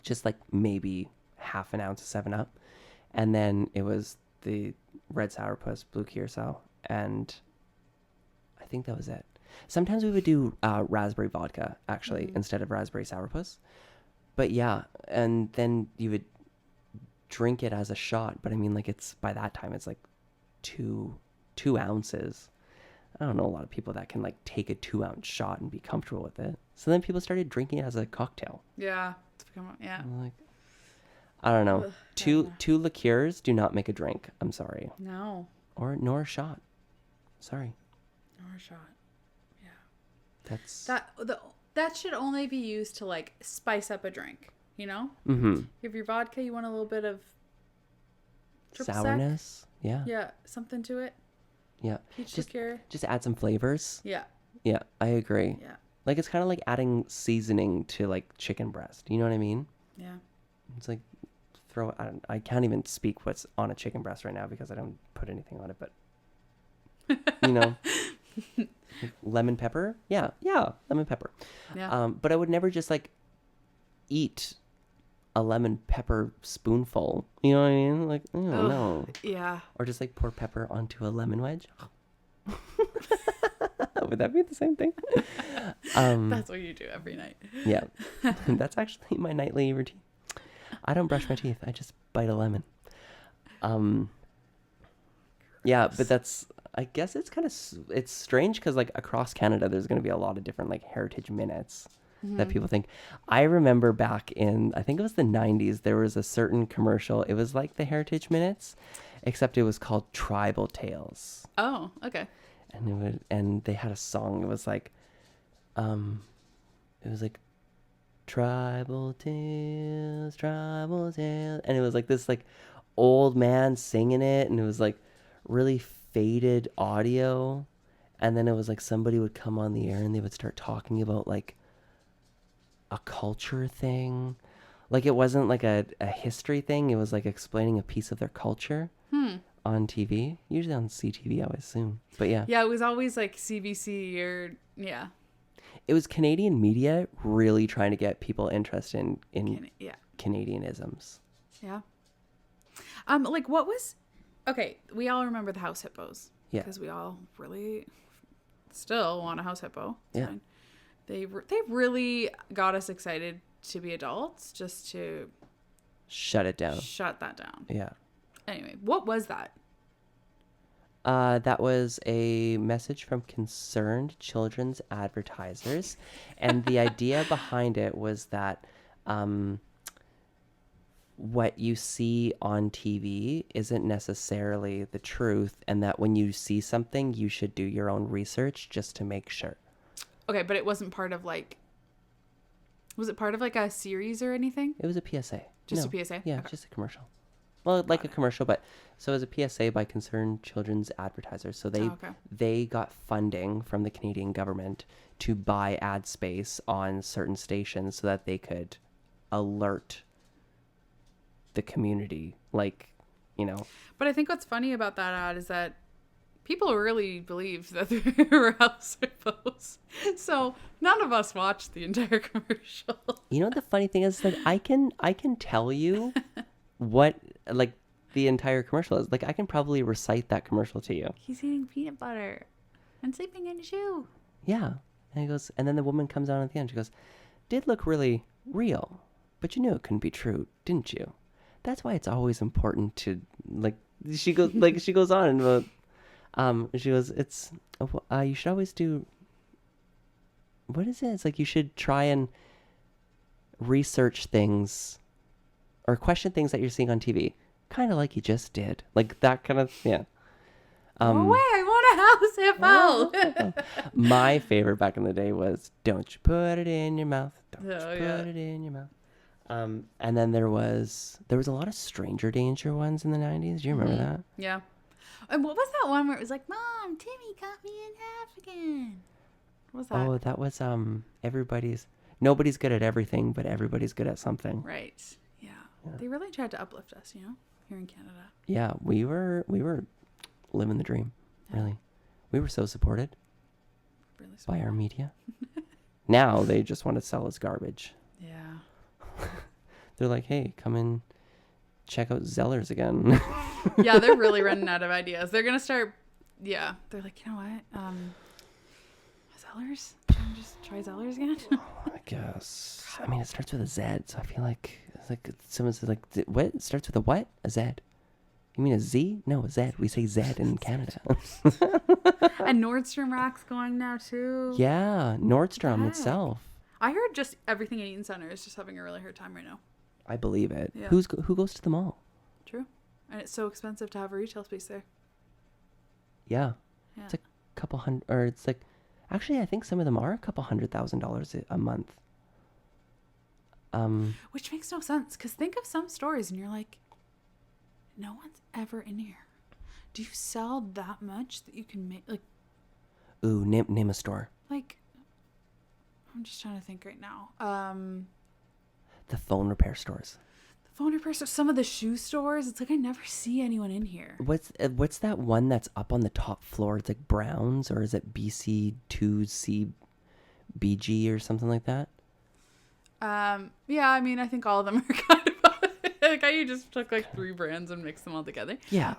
just like maybe half an ounce of 7-Up, and then it was the red sourpuss, blue curacao, and I think that was it. Sometimes we would do raspberry vodka actually instead of raspberry sourpuss, but yeah, and then you would drink it as a shot. But I mean, like it's by that time it's like two ounces. I don't know a lot of people that can like take a 2-ounce shot and be comfortable with it. So then people started drinking it as a cocktail. Yeah. It's become, yeah. I'm like, I don't know. Two liqueurs do not make a drink. I'm sorry. No. Nor a shot. Sorry. Or a shot. Yeah. That's That should only be used to like spice up a drink. you know? Mm-hmm. You have your vodka, you want a little bit of triple sec. Sourness. Yeah. Yeah, something to it. Yeah. Peach Just liqueur. just add some flavors. Yeah. Yeah, I agree. Yeah. Like it's kind of like adding seasoning to like chicken breast. You know what I mean? Yeah. It's like I can't even speak what's on a chicken breast right now because I don't put anything on it, but you know, like lemon pepper. Yeah, lemon pepper. Yeah. But I would never just like eat a lemon pepper spoonful. You know what I mean? Like, I don't know. Yeah. Or just like pour pepper onto a lemon wedge. Would that be the same thing? That's what you do every night. Yeah. That's actually my nightly routine. I don't brush my teeth. I just bite a lemon. Yeah, but that's, I guess it's kind of, it's strange because like across Canada, there's going to be a lot of different like heritage minutes that people think. I remember back in, I think it was the 90s, there was a certain commercial. It was like the heritage minutes, except it was called Tribal Tales. Oh, okay. And they had a song. It was like tribal tales, and it was like this like old man singing it, and it was like really faded audio, and then it was like somebody would come on the air and they would start talking about like a culture thing. Like it wasn't like a history thing, it was like explaining a piece of their culture. On TV, usually on CTV, I would assume. But yeah. Yeah, it was always like CBC or yeah. It was Canadian media really trying to get people interested in Yeah. Canadianisms. Yeah. Like what was okay, we all remember the house hippos. Yeah. Because we all really still want a house hippo. It's Yeah. fine. They really got us excited to be adults just to Shut it down. shut that down. Yeah. Anyway, what was that? That was a message from concerned children's advertisers. And the idea behind it was that what you see on TV isn't necessarily the truth, and that when you see something, you should do your own research just to make sure. Okay, but it wasn't part of like... Was it part of like a series or anything? It was a PSA. Just a PSA? Yeah, Okay. just a commercial. Well, like a commercial, but so it was a PSA by concerned children's advertisers. So they got funding from the Canadian government to buy ad space on certain stations so that they could alert the community, like, you know. But I think what's funny about that ad is that people really believed that there were house hippos. So none of us watched the entire commercial. You know, the funny thing is that I can tell you what like the entire commercial is. Like I can probably recite that commercial to you. He's eating peanut butter and sleeping in a shoe. Yeah. And he goes, and then the woman comes on at the end. She goes, "Did look really real, but you knew it couldn't be true, didn't you? That's why it's always important to like." She goes on and she goes, "It's you should always do. What is it? It's like you should try and research things or question things that you're seeing on TV, kind of like you just did, like that kind of yeah." Oh wait, I want a house hippo. My favorite back in the day was "Don't you put it in your mouth, don't you yeah. put it in your mouth." And then there was a lot of stranger danger ones in the 90s. Do you remember that? Yeah. And what was that one where it was like, "Mom, Timmy cut me in half again"? What was that? Oh, that was nobody's good at everything, but everybody's good at something. Right. Yeah. They really tried to uplift us, you know, here in Canada. Yeah, we were living the dream. Really, we were so supported Really by our media. Now they just want to sell us garbage. Yeah. They're like, "Hey, come and check out Zellers again." Yeah, they're really running out of ideas. They're gonna start. Yeah, they're like, you know what? Zellers. Can we just try Zellers again? I guess. I mean, it starts with a Z, so I feel like it's like someone says like, "What? It starts with a what? A Z? You mean a Z? No, a Z. We say Z in Canada." And Nordstrom Rack's going now too. Yeah, Nordstrom Heck. itself. I heard just everything at Eaton Center is just having a really hard time right now. I believe it. Yeah. Who goes to the mall? True. And it's so expensive to have a retail space there. Yeah. Yeah. It's like a couple hundred, or it's like, actually, I think some of them are a couple $100,000 a month. Which makes no sense, because think of some stores and you're like, no one's ever in here. Do you sell that much that you can make, like... Ooh, name a store. Like, I'm just trying to think right now. The phone repair stores. The phone repair stores, some of the shoe stores. It's like I never see anyone in here. What's that one that's up on the top floor? It's like Browns, or is it BC2CBG or something like that? Yeah, I mean, I think all of them are kind of like you just took like 3 brands and mixed them all together. Yeah.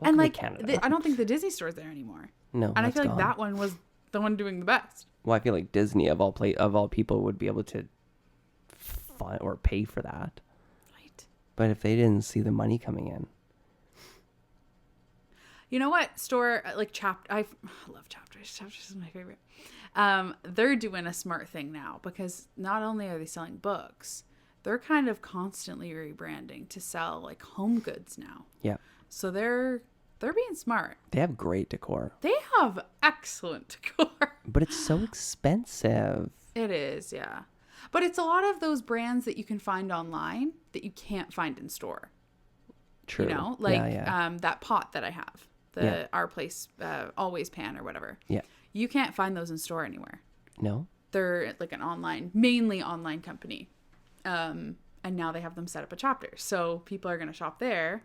And like Canada. I don't think the Disney store's there anymore. No, and I feel like gone. that one was the one doing the best. Well, I feel like Disney of all people would be able to find or pay for that. Right. But if they didn't see the money coming in. You know what store, like I love Chapters. Chapters is my favorite. They're doing a smart thing now, because not only are they selling books, they're kind of constantly rebranding to sell like home goods now. Yeah. So they're being smart. They have great decor. They have excellent decor. But it's so expensive. It is, yeah. But it's a lot of those brands that you can find online that you can't find in store. True. You know, like yeah. that pot that I have, Our Place Always Pan or whatever. Yeah. You can't find those in store anywhere. No? They're like mainly online company. And now they have them set up a chapter. So people are going to shop there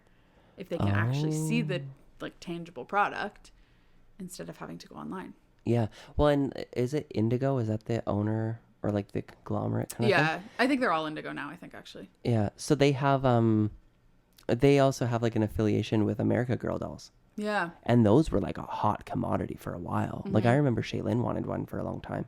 if they can actually see the like tangible product instead of having to go online. Yeah. Well, and is it Indigo? Is that the owner or like the conglomerate kind of thing? Yeah. I think they're all Indigo now, I think, actually. Yeah. So they have, they also have like an affiliation with America Girl dolls. Yeah. And those were like a hot commodity for a while. Mm-hmm. Like I remember Shaylin wanted one for a long time.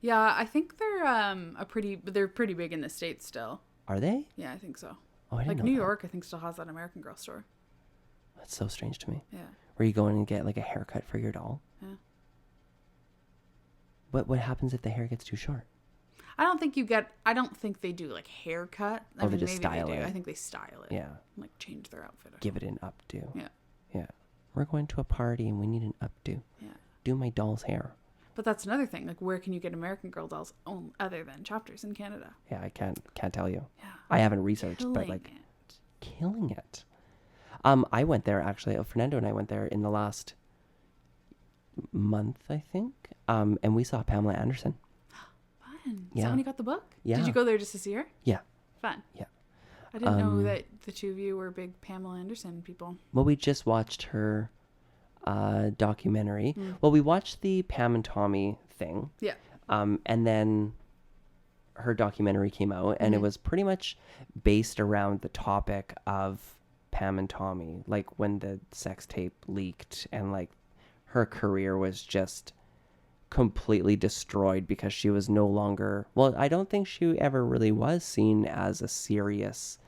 Yeah, I think they're pretty big in the States still. Are they? Yeah, I think so. Oh, I didn't know New that. York, I think, still has that American Girl store. That's so strange to me. Yeah. Where you go in and get like a haircut for your doll? Yeah. What happens if the hair gets too short? I don't think they do like haircut. I mean, they just maybe style they do. it. I think they style it. Yeah. Like change their outfit. Give it an updo. Yeah. Yeah. We're going to a party and we need an updo. Yeah. Do my doll's hair. But that's another thing. Like, where can you get American Girl dolls other than Chapters in Canada? Yeah, I can't tell you. Yeah. I haven't researched, but like killing it. I went there actually. Fernando and I went there in the last month, I think. And we saw Pamela Anderson. Fun. Yeah. Is that when you got the book? Yeah. Did you go there just to see her? Yeah. Fun. Yeah. I didn't know that the two of you were big Pamela Anderson people. Well, we just watched her documentary. Well, we watched the Pam and Tommy thing. Yeah. And then her documentary came out, and it was pretty much based around the topic of Pam and Tommy, like when the sex tape leaked and like her career was just completely destroyed because she was no longer, well, I don't think she ever really was seen as a serious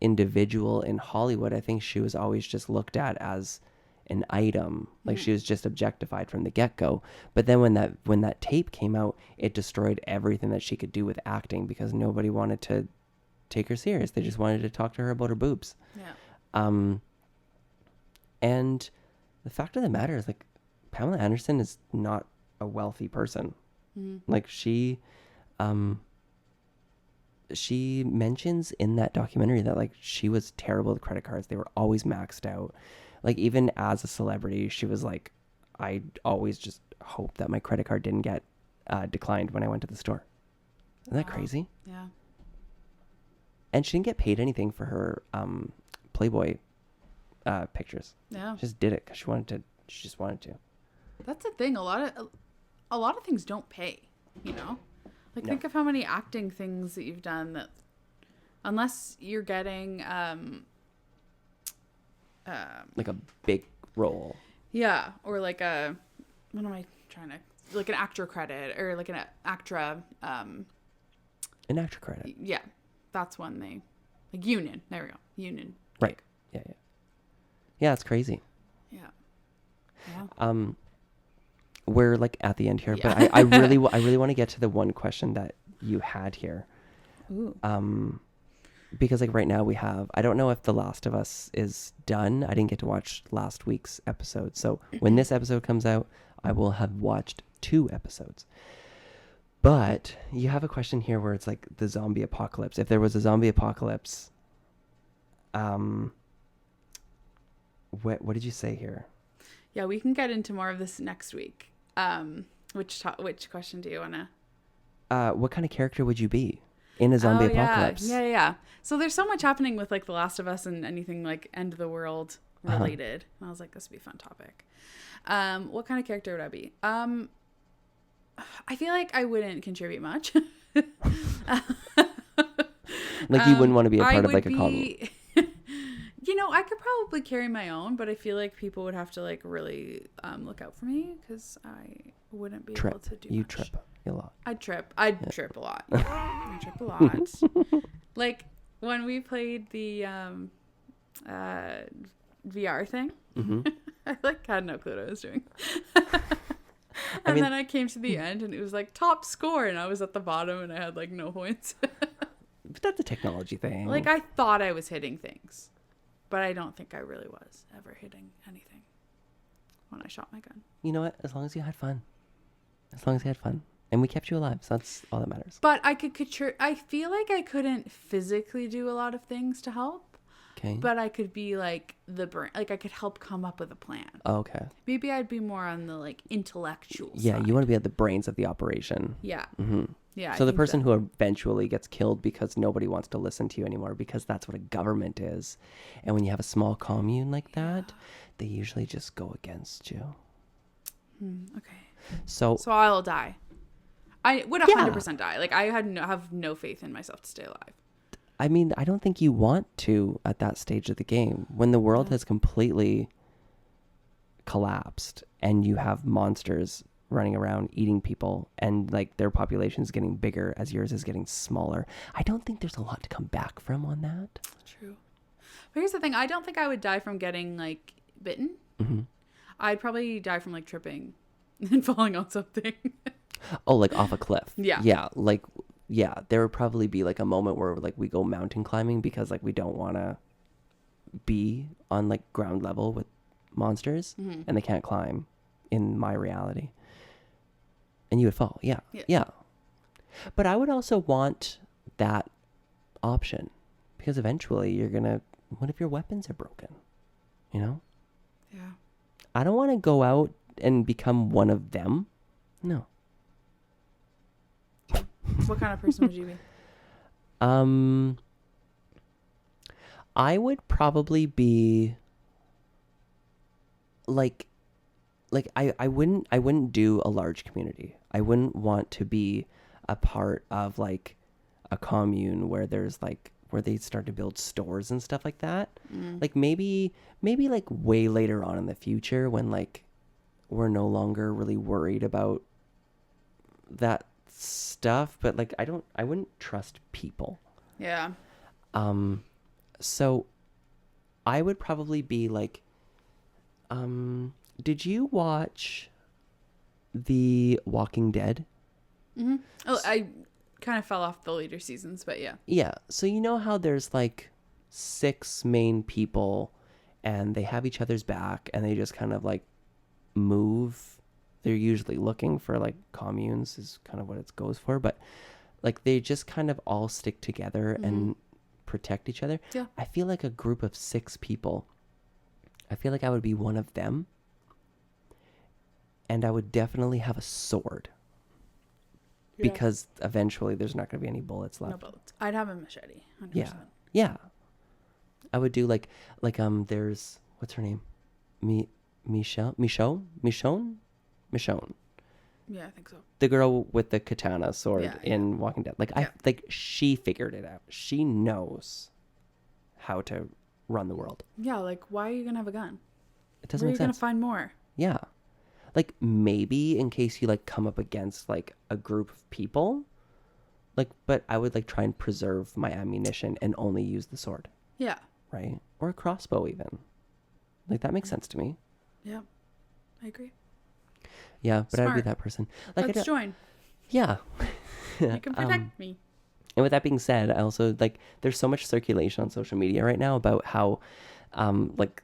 individual in Hollywood. I think she was always just looked at as an item, like she was just objectified from the get-go. But then when that tape came out, it destroyed everything that she could do with acting because nobody wanted to take her serious. They just wanted to talk to her about her boobs. Yeah. And the fact of the matter is, like, Pamela Anderson is not a wealthy person. Like she mentions in that documentary that like she was terrible with credit cards. They were always maxed out. Like even as a celebrity, she was like, I always just hope that my credit card didn't get declined when I went to the store. Isn't that crazy? Yeah. And she didn't get paid anything for her Playboy pictures. Yeah. She just did it because she just wanted to. That's the thing. A lot of things don't pay, you know? Like, think of how many acting things that you've done that, unless you're getting, like a big role. Yeah. Or like what am I trying to, like an actor credit or like an actra, An actor credit. Yeah. That's when they, like union. There we go. Union. Right. Yeah. Yeah, it's crazy. Yeah. We're like at the end here, Yeah. but I really want to get to the one question that you had here. Ooh. Because like right now we have, I don't know if The Last of Us is done. I didn't get to watch last week's episode. So when this episode comes out, I will have watched 2 episodes. But you have a question here where it's like the zombie apocalypse. If there was a zombie apocalypse, what did you say here? Yeah, we can get into more of this next week. Which question do you want to? What kind of character would you be in a zombie apocalypse? Yeah. So there's so much happening with like The Last of Us and anything like end of the world related. And I was like, this would be a fun topic. What kind of character would I be? I feel like I wouldn't contribute much. Like you wouldn't want to be a part of like a commune. You know, I could probably carry my own, but I feel like people would have to like really look out for me because I wouldn't be able to do You much. trip a lot. I'd trip a lot. Yeah, I trip a lot. Like when we played the VR thing, I like had no clue what I was doing. And then I came to the end and it was like top score and I was at the bottom and I had like no points. But that's a technology thing. Like I thought I was hitting things, but I don't think I really was ever hitting anything when I shot my gun. You know what? As long as you had fun. And we kept you alive, so that's all that matters. But I feel like I couldn't physically do a lot of things to help. Okay. But I could be like the brain, like I could help come up with a plan. Oh, okay. Maybe I'd be more on the like intellectual Yeah, side. you want to be at the brains of the operation. Yeah. Mm-hmm. Yeah. So the person who eventually gets killed because nobody wants to listen to you anymore because that's what a government is. And when you have a small commune like that, they usually just go against you. Okay. So I'll die. I would 100% die. Like I have no faith in myself to stay alive. I mean, I don't think you want to at that stage of the game. When the world has completely collapsed and you have monsters running around eating people and like their population is getting bigger as yours is getting smaller, I don't think there's a lot to come back from on that. True. But here's the thing. I don't think I would die from getting like bitten. Mm-hmm. I'd probably die from like tripping and falling on something. Oh, like off a cliff. Yeah. Yeah, there would probably be like a moment where like we go mountain climbing because like we don't want to be on like ground level with monsters and they can't climb in my reality. And you would fall. Yeah. But I would also want that option because eventually what if your weapons are broken? You know? Yeah. I don't want to go out and become one of them. No. What kind of person would you be? I would probably be like I wouldn't do a large community. I wouldn't want to be a part of like a commune where there's like where they start to build stores and stuff like that. Like maybe like way later on in the future when like we're no longer really worried about that stuff, but like I wouldn't trust people. Yeah. So I would probably be like did you watch The Walking Dead? Mm-hmm. Oh, I kind of fell off the later seasons, but yeah. Yeah. So you know how there's like 6 main people and they have each other's back and they just kind of like move. They're usually looking for like communes is kind of what it goes for, but like they just kind of all stick together and protect each other. Yeah. I feel like a group of 6 people. I feel like I would be one of them. And I would definitely have a sword. Yeah. Because eventually there's not going to be any bullets left. No bullets. I'd have a machete. 100%. Yeah. Yeah. I would do like there's what's her name? Michonne? Yeah, I think so. The girl with the katana sword in Walking Dead. Like she figured it out. She knows how to run the world. Yeah, like why are you gonna have a gun? It doesn't Where make sense. are you gonna find more? Yeah. Like maybe in case you like come up against like a group of people. Like, but I would like try and preserve my ammunition and only use the sword. Yeah. Right? Or a crossbow even. Like that makes sense to me. Yeah. I agree. Yeah, but Smart. I'd be that person. Like Let's join. Yeah. You can protect me. And with that being said, I also like there's so much circulation on social media right now about how like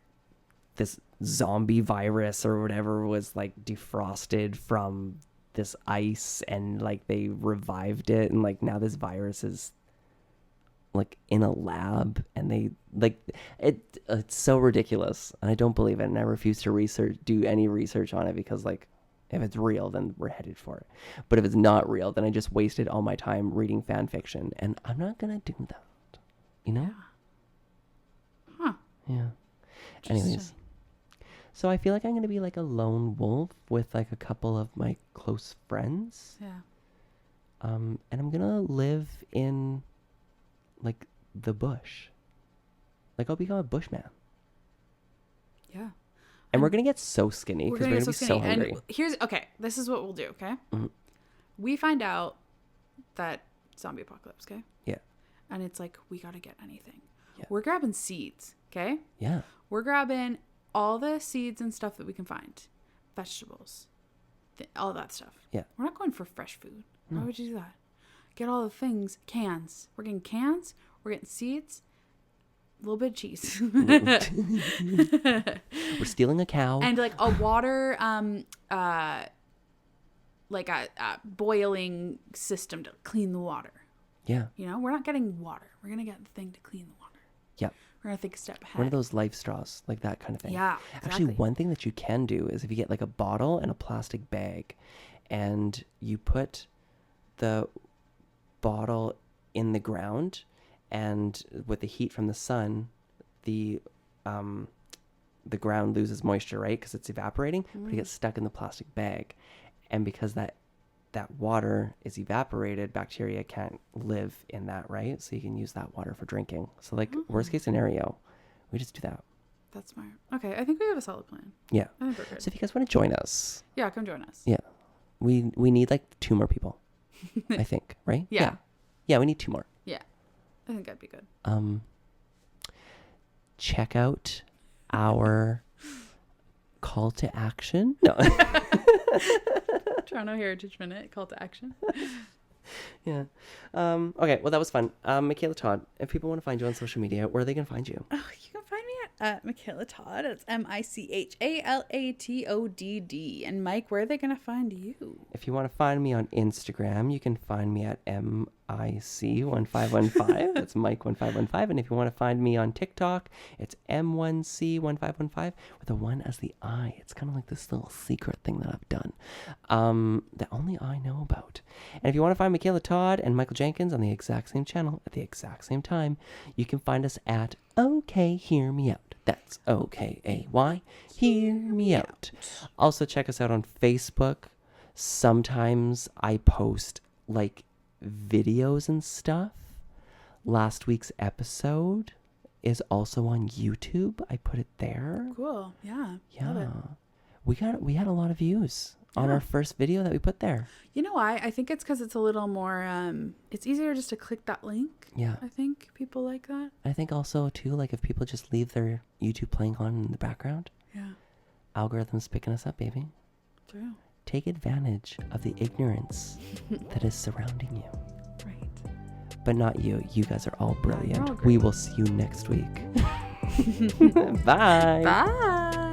this zombie virus or whatever was like defrosted from this ice and like they revived it, and like now this virus is like in a lab, and they like it's so ridiculous, and I don't believe it, and I refuse to do any research on it, because like if it's real, then we're headed for it. But if it's not real, then I just wasted all my time reading fan fiction, and I'm not gonna do that, you know? Huh. Yeah. Anyways, so I feel like I'm gonna be like a lone wolf with like a couple of my close friends. Yeah. And I'm gonna live in like the bush. Like I'll become a bushman. Yeah. And we're gonna get so skinny because we're gonna be so hungry. And this is what we'll do, okay? Mm-hmm. We find out that zombie apocalypse, okay? Yeah. And it's like, we gotta get anything. Yeah. We're grabbing seeds, okay? Yeah. We're grabbing all the seeds and stuff that we can find. Vegetables. All that stuff. Yeah. We're not going for fresh food. No. Why would you do that? Get all the things. Cans. We're getting cans. We're getting seeds. A little bit of cheese. We're stealing a cow. And like a water, like a boiling system to clean the water. Yeah. You know, we're not getting water. We're going to get the thing to clean the water. Yeah. We're going to think a step ahead. One of those life straws, like that kind of thing. Yeah, exactly. Actually, one thing that you can do is if you get like a bottle and a plastic bag, and you put the bottle in the ground, and with the heat from the sun, the ground loses moisture, right? Because it's evaporating, but it gets stuck in the plastic bag. And because that water is evaporated, bacteria can't live in that, right? So you can use that water for drinking. So like worst case scenario, we just do that. That's smart. Okay, I think we have a solid plan. Yeah. I think we're good. So if you guys want to join us, Yeah, come join us. yeah, we need like 2 more people, I think, right? Yeah. Yeah, we need 2 more. Yeah, I think that'd be good. Check out our call to action. No. Toronto Heritage Minute, call to action. Yeah. Okay, well, that was fun. Michaela Todd, if people want to find you on social media, where are they going to find you? Oh, you can find me at Michaela Todd. It's MichaelaTodd. And Mike, where are they going to find you? If you want to find me on Instagram, you can find me at MIC1515. That's Mike1515. And if you want to find me on TikTok, it's M1C1515 with a 1 as the I. It's kind of like this little secret thing that I've done that only I know about. And if you want to find Michaela Todd and Michael Jenkins on the exact same channel at the exact same time, you can find us at OK Hear Me Out. That's OKAY Hear Me Out. Also check us out on Facebook. Sometimes I post like videos and stuff. Last week's episode is also on YouTube. I put it there. Cool. Yeah. Yeah. Love it. We had a lot of views on our first video that we put there. You know why? I think it's because it's a little more, it's easier just to click that link. Yeah. I think people like that. I think also too, like if people just leave their YouTube playing on in the background, Yeah. algorithms picking us up, baby. True. Take advantage of the ignorance that is surrounding you. Right. But not you. You guys are all brilliant. all We great. will see you next week. Bye. Bye.